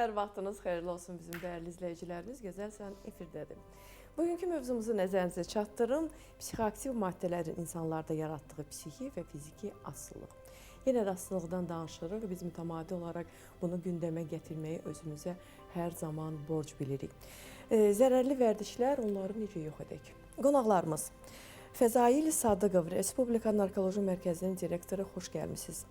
Hər vaxtınız xeyirli olsun bizim dəyərli izləyicilərimiz. Gözəlsən efirdədir. Bugünkü mövzumuzu nəzərinizə çatdırım. Psixoaktiv maddələrin insanlarda yaratdığı psixi və fiziki asılılıq. Yenə də asılılıqdan danışırıq. Biz mütəmadi olaraq bunu gündəmə gətirməyi özümüzə hər zaman borc bilirik. Zərərli vərdişlər, onları necə yox edək? Qonaqlarımız Fəzail Sadıqov, Respublika Narkoloji Mərkəzinin direktoru, xoş gəlmisiniz.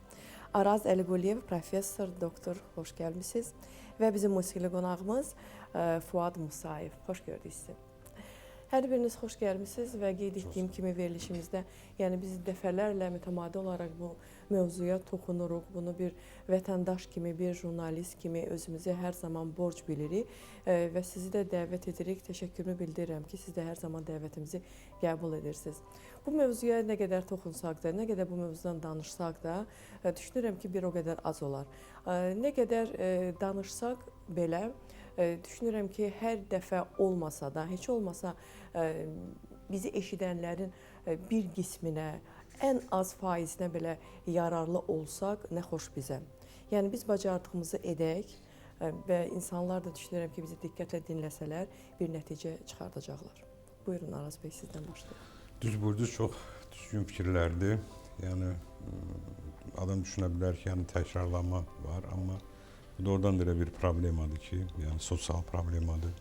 Araz Əliquliyev, professor, doktor, xoş gəlmisiniz. Və bizim musiqili qonağımız Fuad Musayev, xoş gördük sizi. Hər biriniz xoş gəlmisiniz və qeyd etdiyim kimi verilişimizdə, yəni biz dəfələrlə mütəmadi olaraq bu mövzuya toxunuruq. Bunu bir vətəndaş kimi, bir jurnalist kimi özümüzə hər zaman borc bilirik və sizi də dəvət edirik. Təşəkkürümü bildirirəm ki, siz də hər zaman dəvətimizi qəbul edirsiniz. Bu mövzuya nə qədər toxunsaq da, nə qədər bu mövzudan danışsaq da, düşünürəm ki, bir o qədər az olar. Nə qədər danışsaq belə, düşünürəm ki, hər dəfə olmasa da, heç olmasa bizi eşidənlərin bir qisminə, ən az faizinə belə yararlı olsaq, nə xoş bizə. Yəni, biz bacardığımızı edək və insanlar da düşünürəm ki, bizi diqqətlə dinləsələr, bir nəticə çıxardacaqlar. Buyurun, Araz bəy, sizdən başlayalım. Düz buyurdunuz, çox düzgün fikirlərdir. Yəni, adam düşünə bilər ki, yəni təkrarlama var, amma bu doğrudan da elə bir problemadır ki, yəni sosial problemadır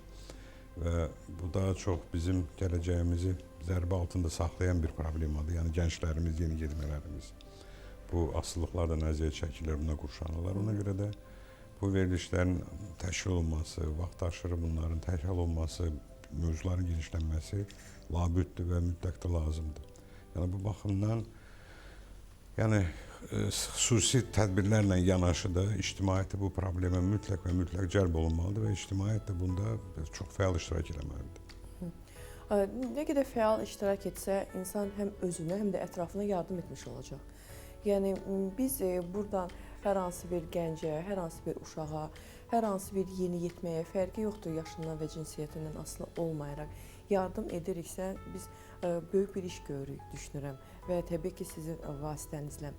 və bu daha çox bizim gələcəyimizi zərbə altında saxlayan bir problemadır. Yəni gənclərimiz, yeniyetmələrimiz bu asılılıqlardan əziyyət çəkilir, buna qurşanırlar. Ona görə də bu verilişlərin təşkil olunması, vaxt aşırı bunların təşkil olunması, mövzuların genişlənməsi labüddür və mütləq də lazımdır. Yəni bu baxımdan xüsusi tədbirlərlə yanaşı da ictimaiyyət bu problemə mütləq və mütləq cəlb olunmalıdır və ictimaiyyət də bunda çox fəal iştirak etməlidir. Nə qədər fəal iştirak etsə, insan həm özünə, həm də ətrafına yardım etmiş olacaq. Yəni, biz buradan hər hansı bir gəncə, hər hansı bir uşağa, hər hansı bir yeniyetməyə, fərqi yoxdur yaşından və cinsiyyətindən asılı olmayaraq yardım ediriksə, biz böyük bir iş görürük, düşünürəm və təbii ki, sizin vasitənizlə.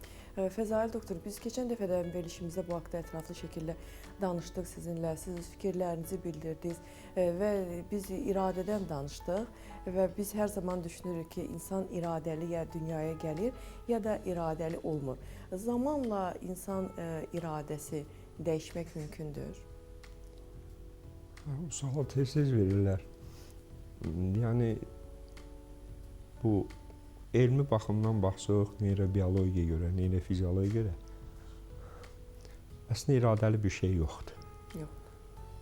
Fəzail doktor, biz keçən dəfə də verilişimizdə bu haqda ətraflı şəkildə danışdıq sizinlə, siz fikirlərinizi bildirdiniz və biz iradədən danışdıq və biz hər zaman düşünürük ki, insan iradəli ya dünyaya gəlir, ya da iradəli olmur. Zamanla insan iradəsi dəyişmək mümkündür. Bu sual tez-tez verirlər. Yəni, bu elmi baxımdan baxsaq, neyrobiologiyaya görə, neyrofiziologiyaya görə əslində iradəli bir şey yoxdur.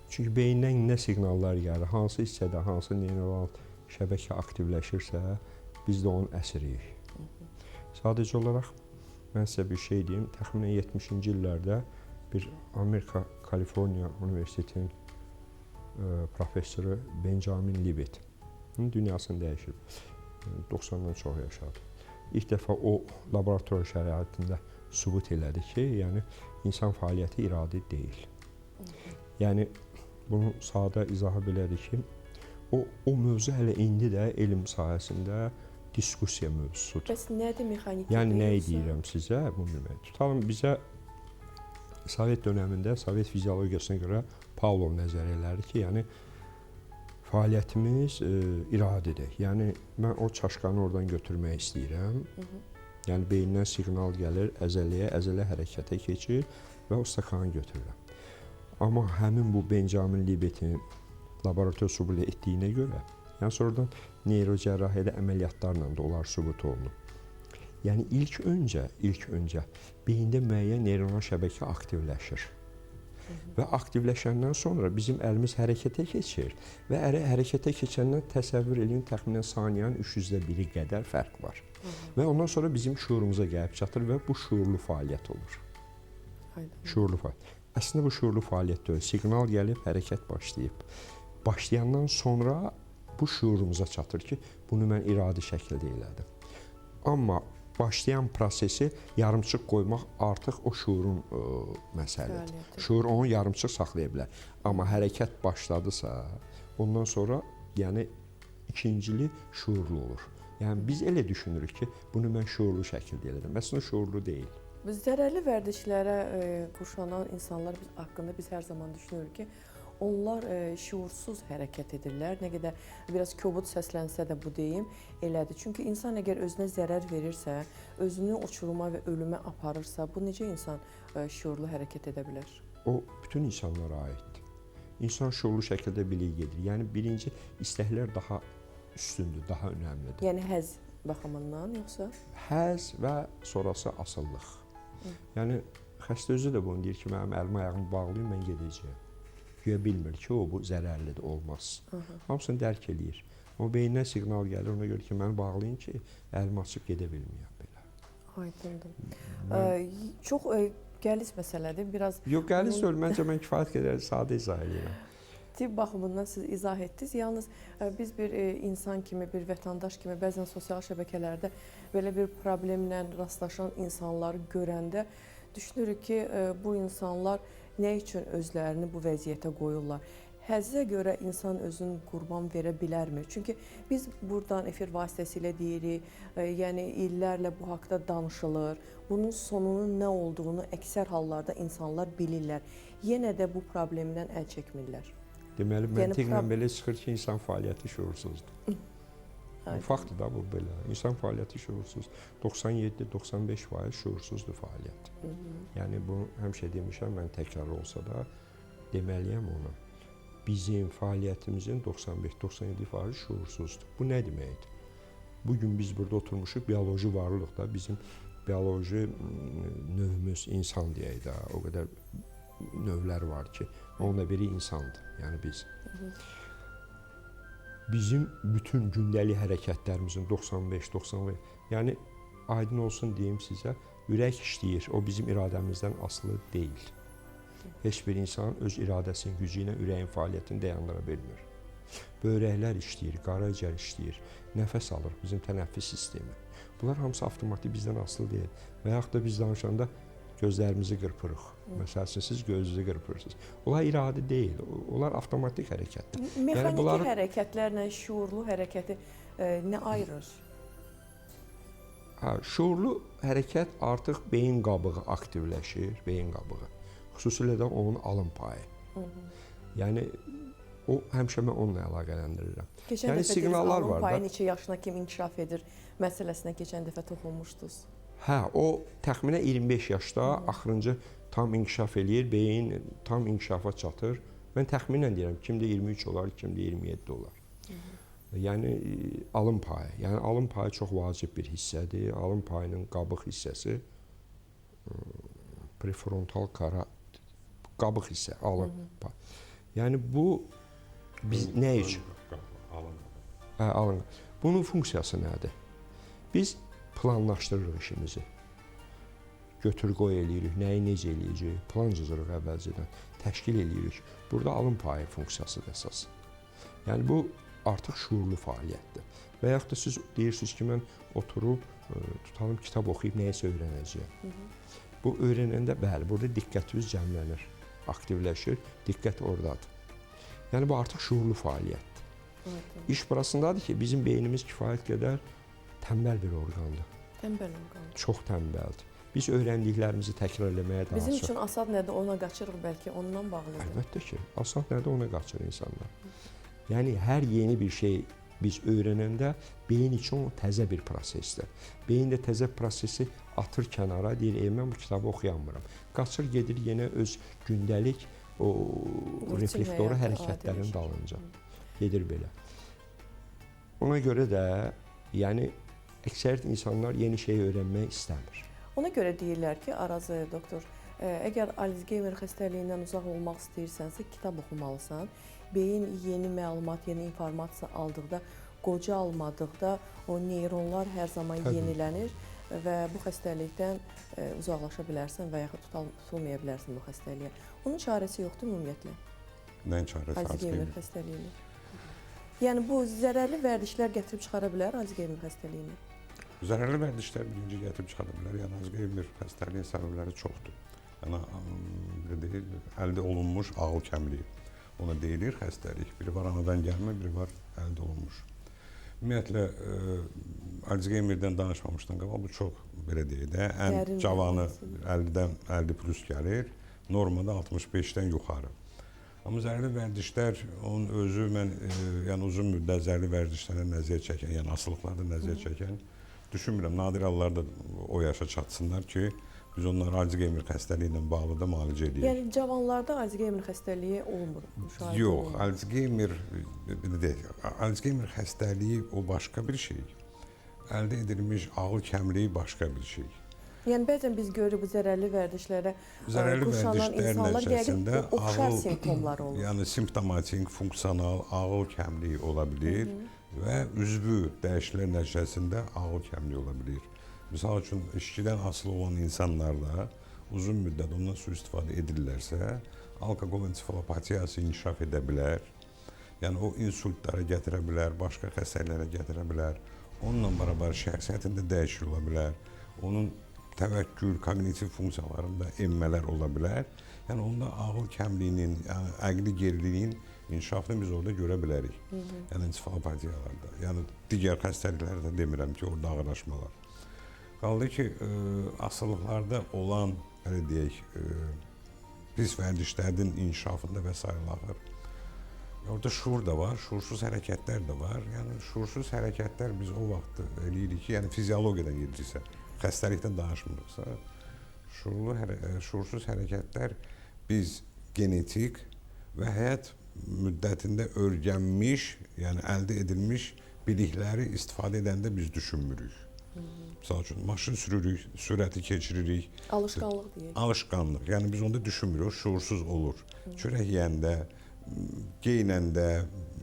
Çünki beyindən nə siqnallar gəlir, hansı hissədə, hansı neyronal şəbəkə aktivləşirsə, biz də onun əsiriyik. Sadəcə olaraq mən sizə bir şey deyim, təxminən 70-ci illərdə bir Amerika Kaliforniya Universitetinin professoru Benjamin Libet dünyasını dəyişib. 90-dan çox yaşadı. İlk dəfə o laborator şəraitində sübut elədi ki, yəni insan fəaliyyəti iradi deyil. Yəni bunu sadə izahı belədir ki, o mövzu hələ indi də elm sahəsində diskussiya mövzusudur. Bəs nədir mexanik? Yəni nə deyirəm sizə? Bunu demək. Tutalım bizə Sovet dönəmində Sovet fiziologiyasına görə Pavlov nəzəriyyələri ki, yəni fəaliyyətimiz iradidir. Yəni mən o çaşqanı oradan götürmək istəyirəm. Yəni beyindən siqnal gəlir əzələyə, əzələ hərəkətə keçir və o stakanı götürürəm. Amma həmin bu Benjamin Libetin laborator sübut etdiyinə görə, yəni sonradan neyrocərrahiyyədə əməliyyatlarla da onlar sübut olunub. Yəni ilk öncə beyində müəyyən neyronal şəbəkə aktivləşir. Və aktivləşəndən sonra bizim əlimiz hərəkətə keçir və hərəkətə keçəndən təsəvvür edin, təxminən saniyənin 300-1-i qədər fərq var. Və ondan sonra bizim şuurumuza gəlib çatır və bu şuurlu fəaliyyət olur. Şuurlu fəaliyyət. Əslində bu şuurlu fəaliyyət deyil, siqnal gəlib, hərəkət başlayıb. Başlayandan sonra bu şuurumuza çatır ki, bunu mən iradi şəkildə elədim. Amma başlayan prosesi yarımçıq qoymaq artıq o şuurun məsələdir. Şuur onu yarımçıq saxlaya bilər. Amma hərəkət başladısa, ondan sonra yəni ikincili şuurlu olur. Yəni biz elə düşünürük ki, bunu mən şuurlu şəkildə elədim. Əslində şuurlu deyil. Bu zərərli vərdişlərə quşanan insanlar haqqında biz hər zaman düşünürük ki, onlar şuursuz hərəkət edirlər. Nə qədər biraz kobud səslənsə də bu deyim elədir. Çünki insan əgər özünə zərər verirsə, özünü uçuruma və ölümə aparırsa, bu necə insan şuurlu hərəkət edə bilər? O bütün insanlara aiddir. İnsan şuurlu şəkildə bilik gedir. Yəni birinci istəklər daha üstündür, daha önəmlidir. Yəni həzz baxımından yoxsa? Həzz və sonrası asıllıq. Yəni xəstə özü də bunu deyir ki, mənim əlim ayağımı bağlayın, mən gedəcəyəm. Güya bilmir ki, o bu zərərlidir, olmaz. Hamısını dərk eləyir. O beynindən siqnal gəlir, ona görə ki, məni bağlayın ki, əlimi açıb gedə bilməyəm belə. Aydındır. Çox qəliz məsələdir. Biraz Yox, qəliz deyil. Məncə mən kifayət qədər sadə izah edirəm. Tibb baxımından siz izah etdiniz. Yalnız biz bir insan kimi, bir vətəndaş kimi bəzən sosial şəbəkələrdə belə bir problemlə rastlaşan insanları görəndə düşünürük ki, bu insanlar nə üçün özlərini bu vəziyyətə qoyurlar? Həzzə görə insan özünü qurban verə bilərmi? Çünki biz buradan efir vasitəsilə deyirik, yəni illərlə bu haqda danışılır. Bunun sonunun nə olduğunu əksər hallarda insanlar bilirlər. Yenə də bu problemdən əl çəkmirlər. Deməli, məntiqlə belə çıxır ki, insan fəaliyyəti şuursuzdur. Faktdır da bu belə. İnsan fəaliyyəti şuursuz. 97-95% şuursuzdur fəaliyyət. Yəni bu həmişə demişəm, mən təkrar olsa da deməliyəm ona. Bizim fəaliyyətimizin 95-97% şuursuzdur. Bu nə deməkdir? Bugün biz burada oturmuşuq, bioloji varlıqda bizim bioloji növümüz insan deyək də, o qədər növlər var ki, onunla biri insandır, yəni biz. Bizim bütün gündəlik hərəkətlərimizin 95-95, yəni aydın olsun deyim sizə, ürək işləyir, o bizim iradəmizdən asılı deyil. Heç bir insan öz iradəsinin gücü ilə ürəyin fəaliyyətini dayandıra bilmir. Böyrəklər işləyir, qaraciyər işləyir, nəfəs alır, bizim tənəffüs sistemi. Bunlar hamısı avtomatik bizdən asılı deyil. Və yaxud da biz danışanda gözlərimizi qırpırıq. Məsələn, siz gözünüzü qırpırsınız. Onlar iradə deyil, onlar avtomatik hərəkətdir. Mexaniki hərəkətlərlə şuurlu hərəkəti nə ayırır? Şuurlu hərəkət artıq beyin qabığı aktivləşir, beyin qabığı. Xüsusilə də onun alın payı. Yəni, o həmişə mən onunla əlaqələndirirəm. Keçən dəfə dediniz, alın payı neçə yaşına kimi inkişaf edir məsələsinə keçən dəfə toxunmuşdunuz. O təxminən 25 yaşda axırıncı tam inkişaf eləyir, beyin tam inkişafa çatır. Mən təxminən deyirəm, kimdə 23 olar, kimdə 27 olar. Yəni alın payı. Yəni alın payı çox vacib bir hissədir. Alın payının qabıq hissəsi prefrontal qabıq hissə, alın payı. Yəni bu biz nə üçün? Alın. Bunun funksiyası nədir? Biz planlaşdırırıq işimizi. Götür-qoy eləyirik, nəyi necə eləyəcəyik, plan cızırıq əvvəlcədən, təşkil eləyirik. Burada alın payı funksiyasıdır əsas. Yəni bu artıq şuurlu fəaliyyətdir. Və yaxud da siz deyirsiniz ki, mən oturub, tutalım, kitab oxuyub nəyisə öyrənəcəyəm. Bu öyrənəndə, bəli, burada diqqətiniz cəmlənir, aktivləşir, diqqət oradadır. Yəni bu artıq şuurlu fəaliyyətdir. İş burasındadır ki, bizim beynimiz kifayət qədər tənbəl bir orqandır. Tənbəl orqandır. Çox tənbəldir. Biz öyrəndiklərimizi təkrar eləməyə daha Bizim üçün asad nədir, ona qaçırıq bəlkə, ondan bağlıdır. Əlbəttə ki, asad nədir, ona qaçır insanlar. Yəni, hər yeni bir şey biz öyrənəndə beyin üçün o təzə bir prosesdir. Beyin də təzə prosesi atır kənara, deyir, mən bu kitabı oxuyanmıram. Qaçır, gedir yenə öz gündəlik o reflektoru hərəkətlərin dalınca. Gedir belə. Ona görə də, yəni, əksəriyyət insanlar yeni şey öyrənmək istəmir. Ona görə deyirlər ki, Araz doktor, əgər Alzheimer xəstəliyindən uzaq olmaq istəyirsənsə, kitab oxumalısan. Beyin yeni məlumat, yeni informasiya aldıqda, qocalmadıqda o neyronlar hər zaman yenilənir və bu xəstəlikdən uzaqlaşa bilərsən və yaxud tutulmaya bilərsən bu xəstəliyə. Onun çarəsi yoxdur ümumiyyətlə? Nəyin çarəsi? Alzheimer xəstəliyini. Yəni bu zərərli vərdişlər gətirib çıxara bilər Alzheimer xəstəliyini? Zərərli vərdişlər birinci gətirib çıxara bilər. Yəni Alzheimer xəstəliyin səbəbləri çoxdur. Yəni əldə olunmuş ağıl kəmliyi. Ona deyilir xəstəlik. Biri var anadan gəlmə, biri var əldə olunmuş. Ümumiyyətlə Alzheimerdən danışmamışdan qabaq bu çox belə deyək də, ən Dərin cavanı dərin. 50-dən 50 plus gəlir, normada 65-dən yuxarı. Amma zərərli vərdişlər onun özü mən yəni uzun müddət zərərli vərdişlərə nəzər çəkən, yəni asılıqlarda nəzər çəkən düşünmürəm. Nadir hallarda o yaşa çatsınlar ki, biz onları Alzheimer xəstəliyi ilə bağlı da müalicə edirik. Yəni cavanlarda Alzheimer xəstəliyi olmur, müşahidə Yox, olunmur. Alzheimer xəstəliyi o başqa bir şey. Əldə edilmiş ağıl kəmliyi başqa bir şey. Yəni bəzən biz görürük bu zərərli vərdişlərə Zərərli quşanan vərdişlər insanlar nəticəsində yəqin oxşar simptomları olur. yəni simptomatik, funksional ağıl kəmliyi ola bilir və üzvü dəyişikliklər nəticəsində ağıl kəmliyi ola bilir. Misal üçün, içkidən asılı olan insanlarda uzun müddət ondan sui-istifadə edirlərsə, alkoqol ensefalopatiyası inkişaf edə bilər. Yəni o insultlara gətirə bilər, başqa xəstəliklərə gətirə bilər. Onunla bərabər şəxsiyyətində dəyişiklik ola bilər. Onun təvəkkül, kognitiv funksiyalarında enmələr ola bilər. Yəni onda ağıl kəmliyinin, yəni əqli geriliyin inkişafını biz orada görə bilərik. Yəni ensefalopatiyalarda. Yəni digər xəstəliklərdə demirəm ki, orada ağırlaşmalar. Qaldı ki, asılıqlarda olan, belə deyək, pis vərdişlərin inkişafında və sayılaxır. Orada şuur da var, şuursuz hərəkətlər də var. Yəni şuursuz hərəkətlər biz o vaxt eləyirik ki, yəni fiziologiyadan gedirsə, xəstəlikdən danışmırıqsa, şuursuz hərəkətlər biz genetik və həyat müddətində öyrənmiş, yəni əldə edilmiş bilikləri istifadə edəndə biz düşünmürük. Misal üçün, maşın sürürük, sürəti keçiririk. Alışqanlıq deyək. Alışqanlıq. Yəni biz onda düşünmürük, şuursuz olur. Çörək yeyəndə, geyinəndə,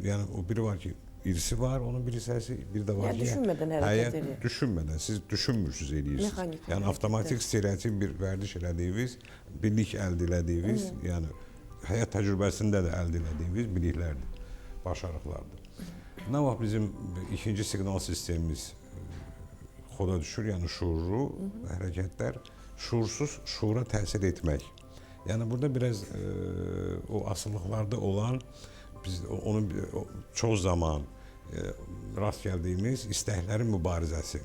yəni o biri var ki, irsi var, onun bir hissəsi, bir də var ki, düşünmədən hərəkət edir. Düşünmədən, siz düşünmürsünüz, eləyirsiniz. Mexanik Yəni avtomatik stereotip bir vərdiş elədiyiniz, bilik əldə elədiyiniz, yəni həyat təcrübəsində də əldə elədiyiniz biliklərdir, başarıqlardır. Nə vaxt bizim ikinci siqnal sistemimiz xoda düşür, yəni şuurlu hərəkətlər, şuursuz şuura təsir etmək. Yəni burada biraz o asılıqlarda olan, biz onu çox zaman rast gəldiyimiz istəklərin mübarizəsi.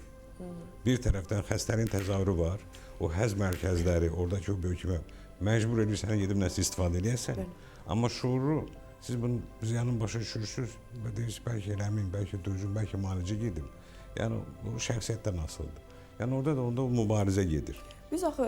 Bir tərəfdən xəstəliyin təzahürü var, o həzm mərkəzləri, oradakı o böyükmə məcbur edir sənə gedib nəsə istifadə edəsən. Amma şuuru, siz bunu ziyanın başa düşürsünüz və deyirsiniz, bəlkə eləməyim, bəlkə dözüm, bəlkə müalicə gedim. Yəni o şəxsiyyətdən asılıdır. Yəni orada da onda o mübarizə gedir. Biz axı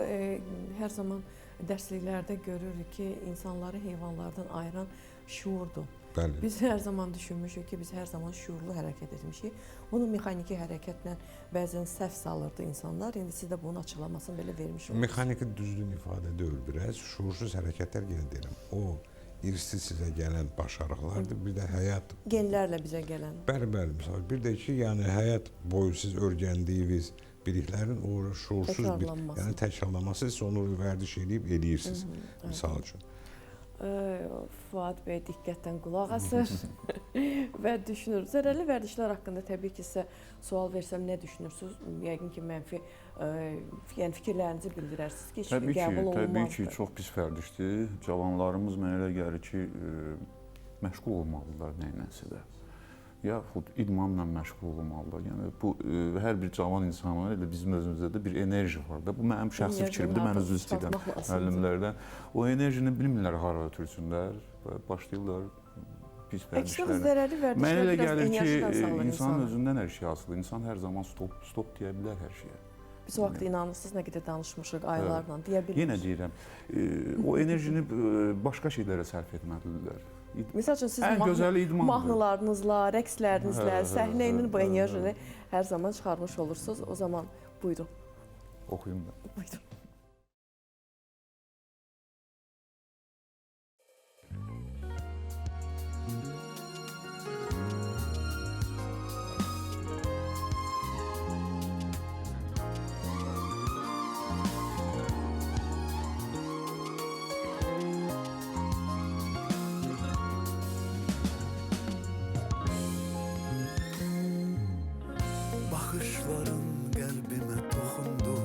hər zaman dərsliklərdə görürük ki, insanları heyvanlardan ayıran şuurdur. Bəli. Biz hər zaman düşünmüşük ki, biz hər zaman şuurlu hərəkət etmişik. Bunu mexaniki hərəkətlə bəzən səhv salırdı insanlar. İndi siz də bunun açıqlamasını belə vermiş olursunuz. Mexaniki düzgün ifadə deyil biraz. Şuursuz hərəkətlər yenə deyirəm. O irsi sizə gələn başarıqlardır. Bir də həyat Genlərlə bizə gələn. Bəli, misal. Bir də ki, yəni həyat boyu siz öyrəndiyiniz biliklərin o şuursuz bir, yəni təkrarlanması, siz onu vərdiş eləyirsiniz, misal üçün. Fuad bəy diqqətlə qulaq asır və düşünür. Zərərli vərdişlər haqqında təbii ki, sizə sual versəm nə düşünürsünüz? Yəqin ki, mənfi yəni fikirlərinizi bildirərsiniz ki, heç qəbul olunmazdır. Təbii ki, çox pis vərdişdir. Cavanlarımız mənə elə gəlir ki, məşğul olmalıdırlar nəyinəsə də. Yaxud idmanla məşğul olmalıdır. Yəni bu hər bir cavan insanın elə bizim özümüzdə də bir enerji var da. Bu mənim şəxsi fikrimdir. Mən üzr istəyirəm müəllimlərdən. O enerjini bilmirlər hara ötürsünlər və başlayırlar pis vərdişlərlə. Mənə elə gəlir ki, insanın özündən hər şey asılıdır. İnsan hər zaman stop deyə bilər hər şeyə. Biz o vaxt inanırsınız, nə qədər danışmışıq aylarla, deyə bilirik. Yenə deyirəm, o enerjini başqa şeylərə sərf etməlidirlər. Məsəl üçün siz mahnılarınızla, rəqslərinizlə, səhnə ilə bu enerjini hər zaman çıxarmış olursunuz. O zaman buyurun. Oxuyum da. Buyurun. Baxışların qəlbimə toxundu,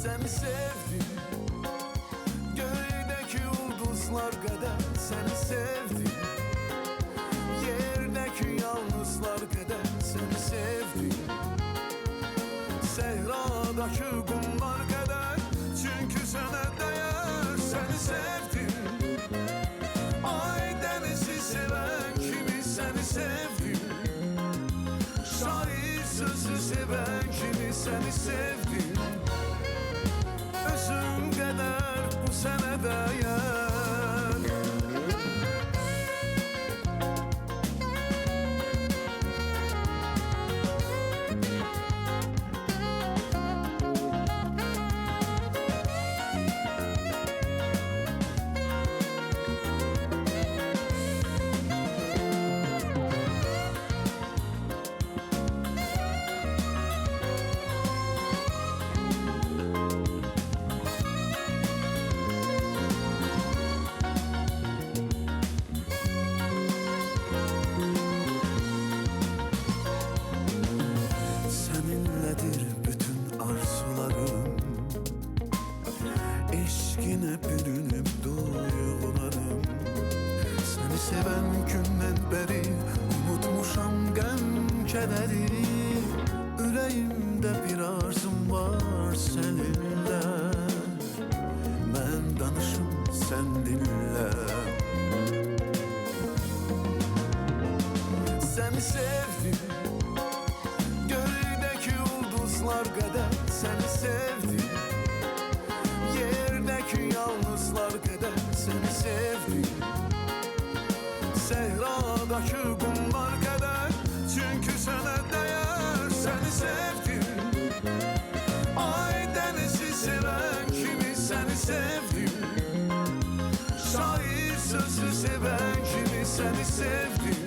Səni sevdim, göydəki ulduzlar qədər səni sevdim, yerdəki yalnızlar qədər səni sevdim, səhradakı qumlar qədər, çünki sənə dəyər səni sevdim, ay dənizi sevən kimi səni sevdim, şair sözü sevən kimi səni sevdim, özüm qədər bu sənə dəyər. Seninledir bütün arzularım, eşkine bürünüp duygularım. Seni seven günden beri unutmuşam gəm kədəri, ürəyimdə bir arzum var seninle, mən danışım sen dinle. Seni sevdim, göydəki ulduzlar qədər səni sevdim, yerdəki yalnızlar qədər səni sevdim, səhradakı qumlar qədər, çünki sənə dəyər səni sevdim, ay dənizi sevən kimi səni sevdim, şair sözü sevən kimi səni sevdim,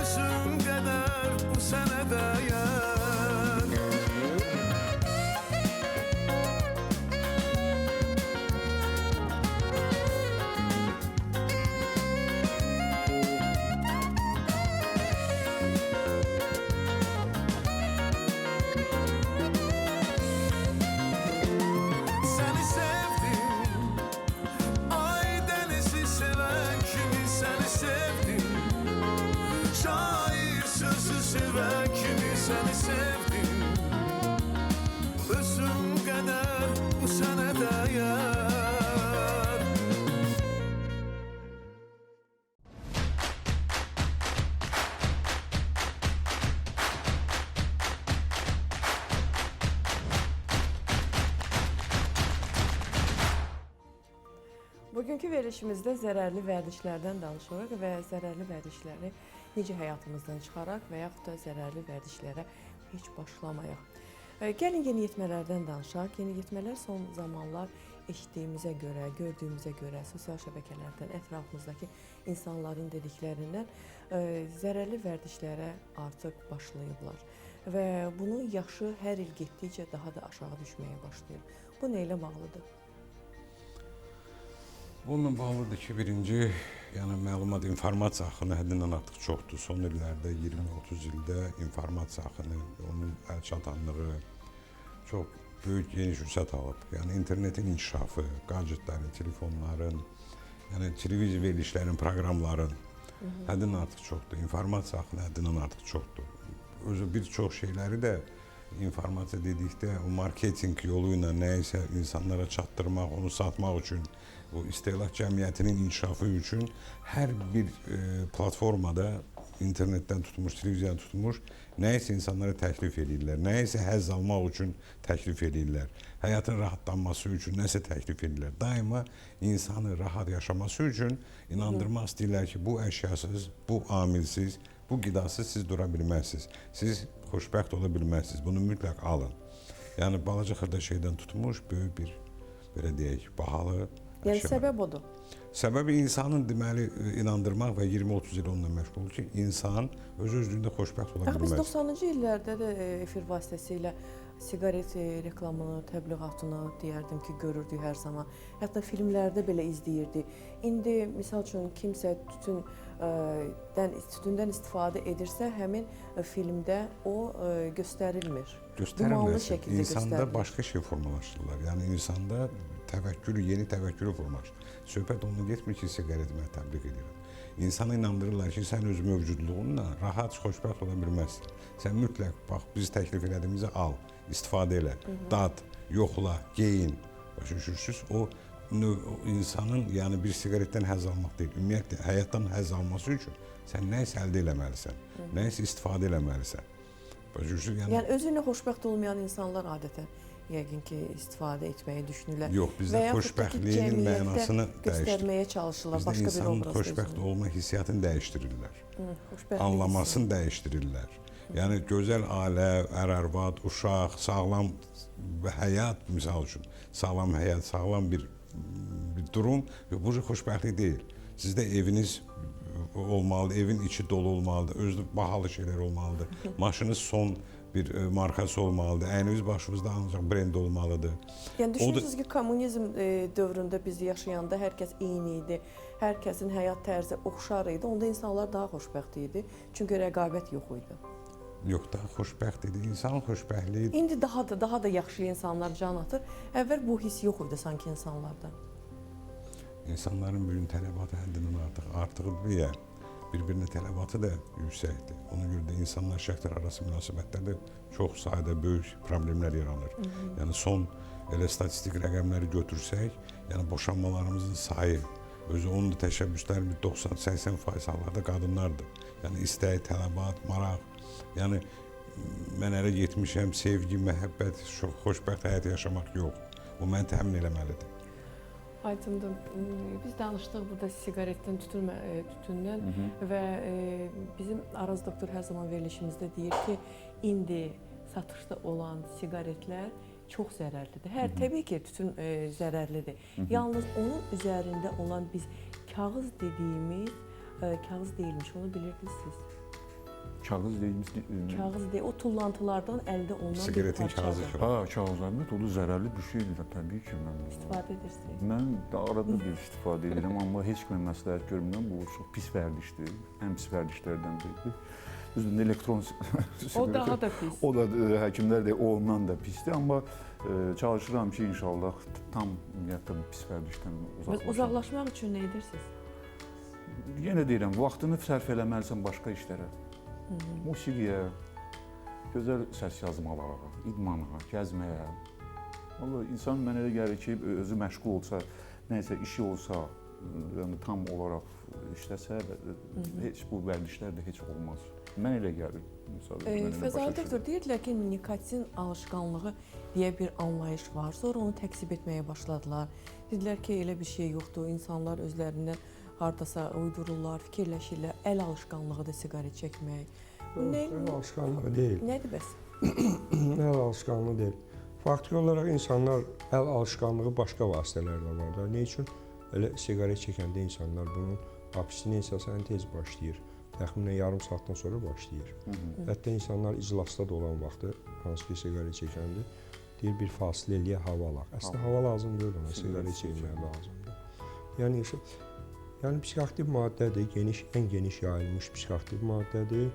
özüm qədər bu sənə dəyər. Səni sevdim, ay dənizi sevən kimi səni sevdim, şair sözü sevən kimi səni sevdim, özüm qədər bu sənə dəyər. Bugünkü verilişimizdə zərərli vərdişlərdən danışırıq və zərərli vərdişləri necə həyatımızdan çıxaraq və yaxud da zərərli vərdişlərə heç başlamayaq. Gəlin yeniyetmələrdən danışaq. Yeniyetmələr son zamanlar eşitdiyimizə görə, gördüyümüzə görə, sosial şəbəkələrdən, ətrafımızdakı insanların dediklərindən zərərli vərdişlərə artıq başlayıblar. Və bunun yaşı hər il getdikcə daha da aşağı düşməyə başlayır. Bu nə ilə bağlıdır? Bununla bağlıdır ki, birinci, yəni məlumat, informasiya axını həddindən artıq çoxdur. Son illərdə, 20-30 ildə informasiya axını, onun əlçatanlığı çox böyük geniş vüsət alıb. Yəni internetin inkişafı, gadgetlərin, telefonların, yəni televiziya verilişlərin, proqramların həddindən artıq çoxdur. İnformasiya axını həddindən artıq çoxdur. Özü bir çox şeyləri də informasiya dedikdə o marketinq yolu ilə nəyisə insanlara çatdırmaq, onu satmaq üçün, o istehlak cəmiyyətinin inkişafı üçün hər bir platformada, internetdən tutmuş, televiziyadan tutmuş, nəyisə insanlara təklif edirlər, nəyisə həzz almaq üçün təklif edirlər, həyatın rahatlanması üçün nəsə təklif edirlər. Daima insanı rahat yaşaması üçün inandırmaq istəyirlər ki, bu əşyasız, bu amilsiz, bu qidasız siz dura bilməzsiniz, siz xoşbəxt ola bilməzsiniz, bunu mütləq alın. Yəni, balaca xırda şeydən tutmuş, böyük bir, belə deyək, bahalı. Yəni, səbəb odur. Səbəbi insanın deməli inandırmaq və 20-30 il onunla məşğul ki, insan öz-özlüyündə xoşbəxt ola bilməz. Biz 90-cı illərdə də efir vasitəsilə siqaret reklamını, təbliğatını deyərdim ki, görürdük hər zaman. Hətta filmlərdə belə izləyirdik. İndi misal üçün kimsə tütündən istifadə edirsə, həmin filmdə o göstərilmir. Dumanlı Göstərilməsin. şəkildə İnsanda göstərilir. başqa şey formalaşdırırlar. Yəni insanda təvəkkül, yeni təvəkkül formalaşır. Söhbət ondan getmir ki, siqareti mən təbliğ edirəm. İnsanı inandırırlar ki, sən öz mövcudluğunla rahat, xoşbəxt ola bilməzsən. Sən mütləq bax biz təklif elədiyimizi al, istifadə elə, dad, yoxla, geyin. Başa düşürsüz? O insanın yəni bir siqaretdən həzz almaq deyil, ümumiyyətlə həyatdan həzz alması üçün sən nə isə əldə eləməlisən, nə isə istifadə eləməlisən. Başa düşürsüz? Yəni özü ilə xoşbəxt olmayan insanlar adətən yəqin ki, istifadə etməyi düşünürlər. Yox, bizdə xoşbəxtliyin mənasını göstərməyə çalışırlar, bizdə başqa bir insanın obrazda. xoşbəxt olma hissiyatını dəyişdirirlər. Xoşbəxtlik Anlamasını dəyişdirirlər. Yəni gözəl ailə, ər-arvad, uşaq, sağlam həyat misal üçün, sağlam həyat, sağlam bir durum bu xoşbəxtlik deyil. Sizdə eviniz olmalıdır, evin içi dolu olmalıdır, özü bahalı şeylər olmalıdır. Maşınınız son bir markası olmalıdır, əyniniz başınızda ancaq brend olmalıdır. Yəni düşünürsünüz ki, kommunizm dövründə biz yaşayanda hər kəs eyni idi, hər kəsin həyat tərzi oxşar idi, onda insanlar daha xoşbəxt idi, çünki rəqabət yox idi. Yox, daha xoşbəxt idi, insanın xoşbəxtliyi. İndi daha da yaxşı insanlar can atır. Əvvəl bu hiss yox idi sanki insanlarda. İnsanların bugün tələbatı həddindən artığı deyə bir-birinə tələbatı da yüksəkdir. Ona görə də insanlar şəxslər arası münasibətlərdə çox sayda böyük problemlər yaranır. Yəni son elə statistik rəqəmləri götürsək, yəni boşanmalarımızın sayı özü onun da təşəbbüsləri 90-80% hallarda qadınlardır. Yəni istək, tələbat, maraq. Yəni mən ərə getmişəm, sevgi, məhəbbət, xoşbəxt həyat yaşamaq yox. Bu məni təmin eləməlidir. Aydındır. Biz danışdıq burada siqaretdən, tütündən və bizim Araz doktor hər zaman verilişimizdə deyir ki, indi satışda olan siqaretlər çox zərərlidir. Təbii ki, tütün zərərlidir. Yalnız onun üzərində olan biz kağız dediyimiz, kağız deyilmiş, onu bilirdiniz siz. Kağız deyilmiş. Kağız deyil, o tullantılardan əldə olunan bir Siqaretin kağızı. parçadır. Kağızlar, o da zərərli bir şeydir təbii ki mən. İstifadə edirsiniz. Mən də arada bir istifadə edirəm, amma heç kimə məsləhət görmürəm. Bu çox pis vərdişdir. Ən pis vərdişlərdən biridir. Düzdür, elektron O daha da pis. O da həkimlər də ondan da pisdir, amma çalışıram ki, inşallah tam ümumiyyətlə bu pis vərdişdən uzaqlaşam. Uzaqlaşmaq üçün nə edirsiniz? Yenə deyirəm, vaxtını sərf eləməlisən başqa işlərə. Musiqiyə, gözəl səs yazmalara, idmana, gəzməyə. Vallahi insan mənə elə gəlir ki, özü məşğul olsa, nəsə işi olsa, yəni tam olaraq işləsə, heç bu vərdişlər də heç olmaz. Mən elə gəlir. Fəzalı doktor, deyirlər ki, nikotin alışqanlığı deyə bir anlayış var. Sonra onu təksib etməyə başladılar. Dedilər ki, elə bir şey yoxdur. İnsanlar özlərindən hardasa uydururlar, fikirləşirlər. Əl alışqanlığı da siqaret çəkmək. Əl alışqanlığı deyil. Nədir bəs? Əl alışqanlığı deyil. Faktiki olaraq insanlar əl alışqanlığı başqa vasitələrdə var da. Nə üçün? Elə siqaret çəkəndə insanlar bunun abstinensiyası tez başlayır. Təxminən yarım saatdan sonra başlayır. Hətta insanlar iclasda da olan vaxtı, hansı ki siqaret çəkəndə, deyir bir fasilə eləyə hava alaq. Əslində hava lazım deyil ona, siqaret çəkmək lazımdır. Yəni psixoaktiv maddədir, ən geniş yayılmış psixoaktiv maddədir.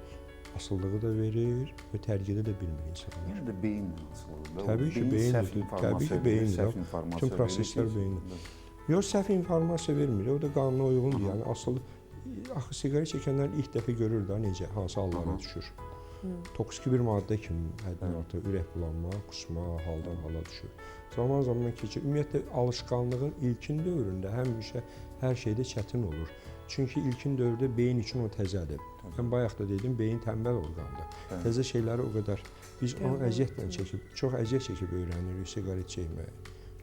Asılılığı da verir və tərgidə də bilmir insanlar. Yəni də beyinlə asılıdır. Təbii ki, beyindir. Təbii ki, beyindir. Bütün proseslər beyindir. Yox, səhv informasiya vermir. O da qanuna uyğundur. Yəni asılı axı siqaret çəkənlər ilk dəfə görür da necə, hansı hallara düşür. Toksik bir maddə kimi həddən artıq ürək bulanma, qusma, haldan hala düşür. Zaman keçir. Ümumiyyətlə alışqanlığın ilkin dövründə həmişə hər şeydə çətin olur. Çünki ilkin dövrdə beyin üçün o təzədir. Mən bayaq da dedim, beyin tənbəl orqandır. Təzə şeyləri o qədər biz onu əziyyətlə çəkib, çox əziyyət çəkib öyrənirik siqaret çəkməyi.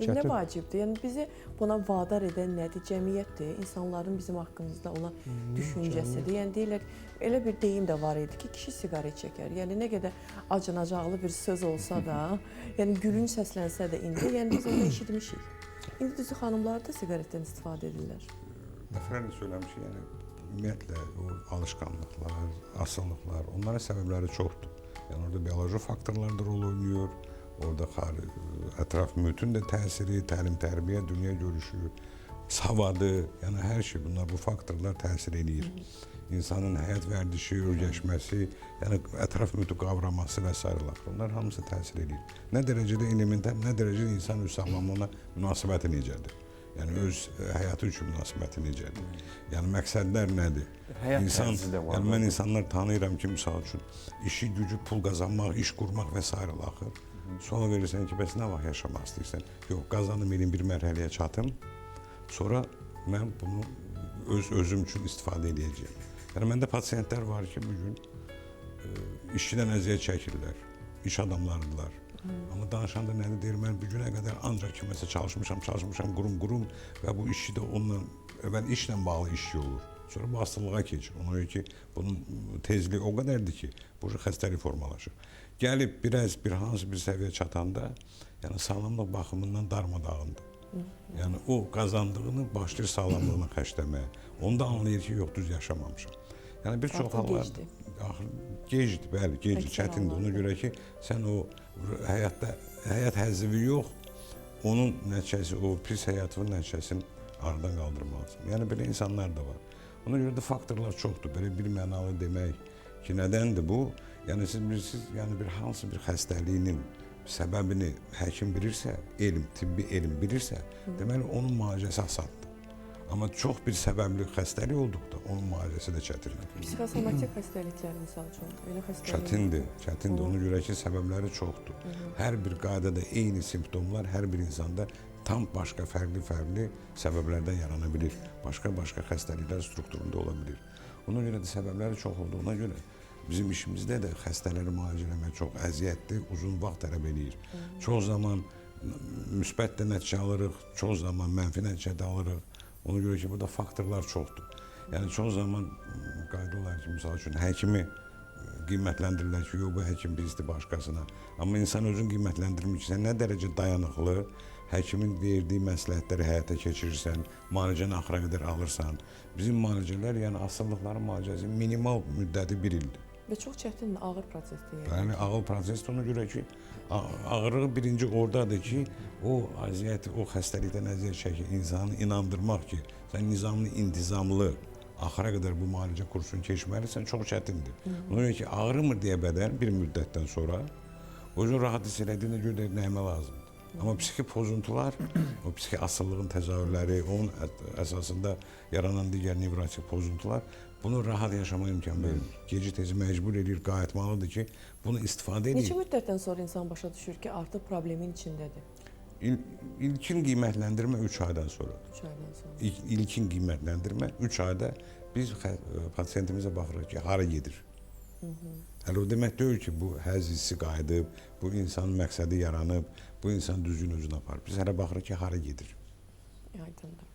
Nə vacibdir? Yəni bizi buna vadar edən nədir? Cəmiyyətdir, insanların bizim haqqımızda olan düşüncəsidir. Yəni deyirlər, elə bir deyim də var idi ki, kişi siqaret çəkər. Yəni nə qədər acınacaqlı bir söz olsa da, yəni gülünc səslənsə də indi, yəni biz onu eşitmişik. İndi düzü xanımlar da siqaretdən istifadə edirlər. Dəfələrlə söyləmişik, yəni ümumiyyətlə o alışqanlıqlar, asılılıqlar, onların səbəbləri çoxdur. Yəni orada bioloji faktorlar da rol oynayır. orada ətraf mühitin də təsiri, təlim-tərbiyə, dünya görüşü, savadı, yəni hər şey bunlar, bu faktorlar təsir eləyir. İnsanın həyat vərdişi, öyrəşməsi, yəni ətraf mühiti qavraması və s. bunlar hamısı təsir eləyir. Nə dərəcədə elementar, nə dərəcədə insan öz sağlamlığına münasibəti necədir? Yəni öz həyatı üçün münasibəti necədir? Yəni məqsədlər nədir? Həyat İnsan, tərzi də var. yəni mən insanlar tanıyıram ki, misal üçün işi, gücü, pul qazanmaq, iş qurmaq və s. axır. Sonra verirsən ki, bəs nə vaxt yaşamaq istəyirsən? Yox, qazanım elin bir mərhələyə çatım. Sonra mən bunu özüm üçün istifadə edəcəyəm. Yəni məndə pasiyentlər var ki, bugün işçidən əziyyət çəkirlər, iş adamlarıdırlar. Amma danışanda nədir deyir, mən bu günə qədər ancaq kiməsə çalışmışam, qurum və bu işçi də onunla, əvvəl işlə bağlı işçi olur. Sonra bu hastalığa keçir. Ona görə ki, bunun tezliyi o qədərdir ki, bu xəstəlik formalaşır. Gəlib bir hansı bir səviyyə çatanda, yəni sağlamlıq baxımından darmadağındır. Yəni o qazandığını başlayır sağlamlığına xərcləməyə. Onda anlayır ki, yox, düz yaşamamışam. Yəni bir çox hallar gecdir, bəli, gecdir, çətindir. Ona görə ki, sən o həyat həzzivi yox, onun nəticəsi, o pis həyatının nəticəsini aradan qaldırmalısın. Yəni belə insanlar da var. Ona görə də faktorlar çoxdur. Belə bir mənalı demək ki, nədəndir bu? Yəni siz bilirsiniz, yəni bir hansı bir xəstəliyinin səbəbini həkim bilirsə, tibbi elm bilirsə, deməli onun müalicəsi asandır. Amma çox bir səbəbli xəstəlik olduqda onun müalicəsi də çətindir. Psixosomatik xəstəliklər misal üçün elə xəstəlik çətindir. Ona görə ki, səbəbləri çoxdur. Hər bir qaydada eyni simptomlar hər bir insanda tam başqa fərqli səbəblərdən yarana bilir. Başqa xəstəliklər strukturunda ola bilir. Ona görə də səbəbləri çox olduğuna görə bizim işimizdə də xəstələri müalicə etmək çox əziyyətli, uzun vaxt tələb edir. Çox zaman müsbət də nəticə alırıq, çox zaman mənfi nəticə də alırıq. Ona görə ki, burada faktorlar çoxdur. Yəni çox zaman qayda olar ki, misal üçün həkimi qiymətləndirirlər ki, yox bu həkim bizdir başqasına. Amma insan özün qiymətləndirmir ki, sən nə dərəcə dayanıqlı, həkimin verdiyi məsləhətləri həyata keçirirsən, müalicəni axıra qədər alırsan. Bizim müalicələr, yəni asıllıqların müalicəsi minimal müddəti 1 ildir. Və çox çətin, ağır prosesdir. Yəni ağır prosesdir, ona görə ki, ağırlığı birinci oradadır ki, o əziyyəti, o xəstəlikdən əziyyət çəkir, insanı inandırmaq ki, sən nizamlı, intizamlı, axıra qədər bu müalicə kursunu keçməlisən, çox çətindir. Ona görə ki, ağrımır deyə bədən bir müddətdən sonra, özün rahat hiss elədiyinə görə nəyimə lazımdır. Amma psixi pozuntular, o psixi asıllığın təzahürləri, onun əsasında yaranan digər nevrotik pozuntular bunu rahat yaşama imkan verir. Geci-tezi məcbur edir, qayıtmalıdır ki, bunu istifadə edir. Neçə müddətdən sonra insan başa düşür ki, artıq problemin içindədir? İlkin qiymətləndirmə 3 aydan sonra. 3 aydan sonra. İlkin qiymətləndirmə 3 ayda biz pasiyentimizə baxırıq ki, hara gedir. Hələ o demək deyil ki, bu həzz hissi qayıdıb, bu insanın məqsədi yaranıb, bu insan düzgün özünü aparır. Biz hələ baxırıq ki, hara gedir. Aydındır.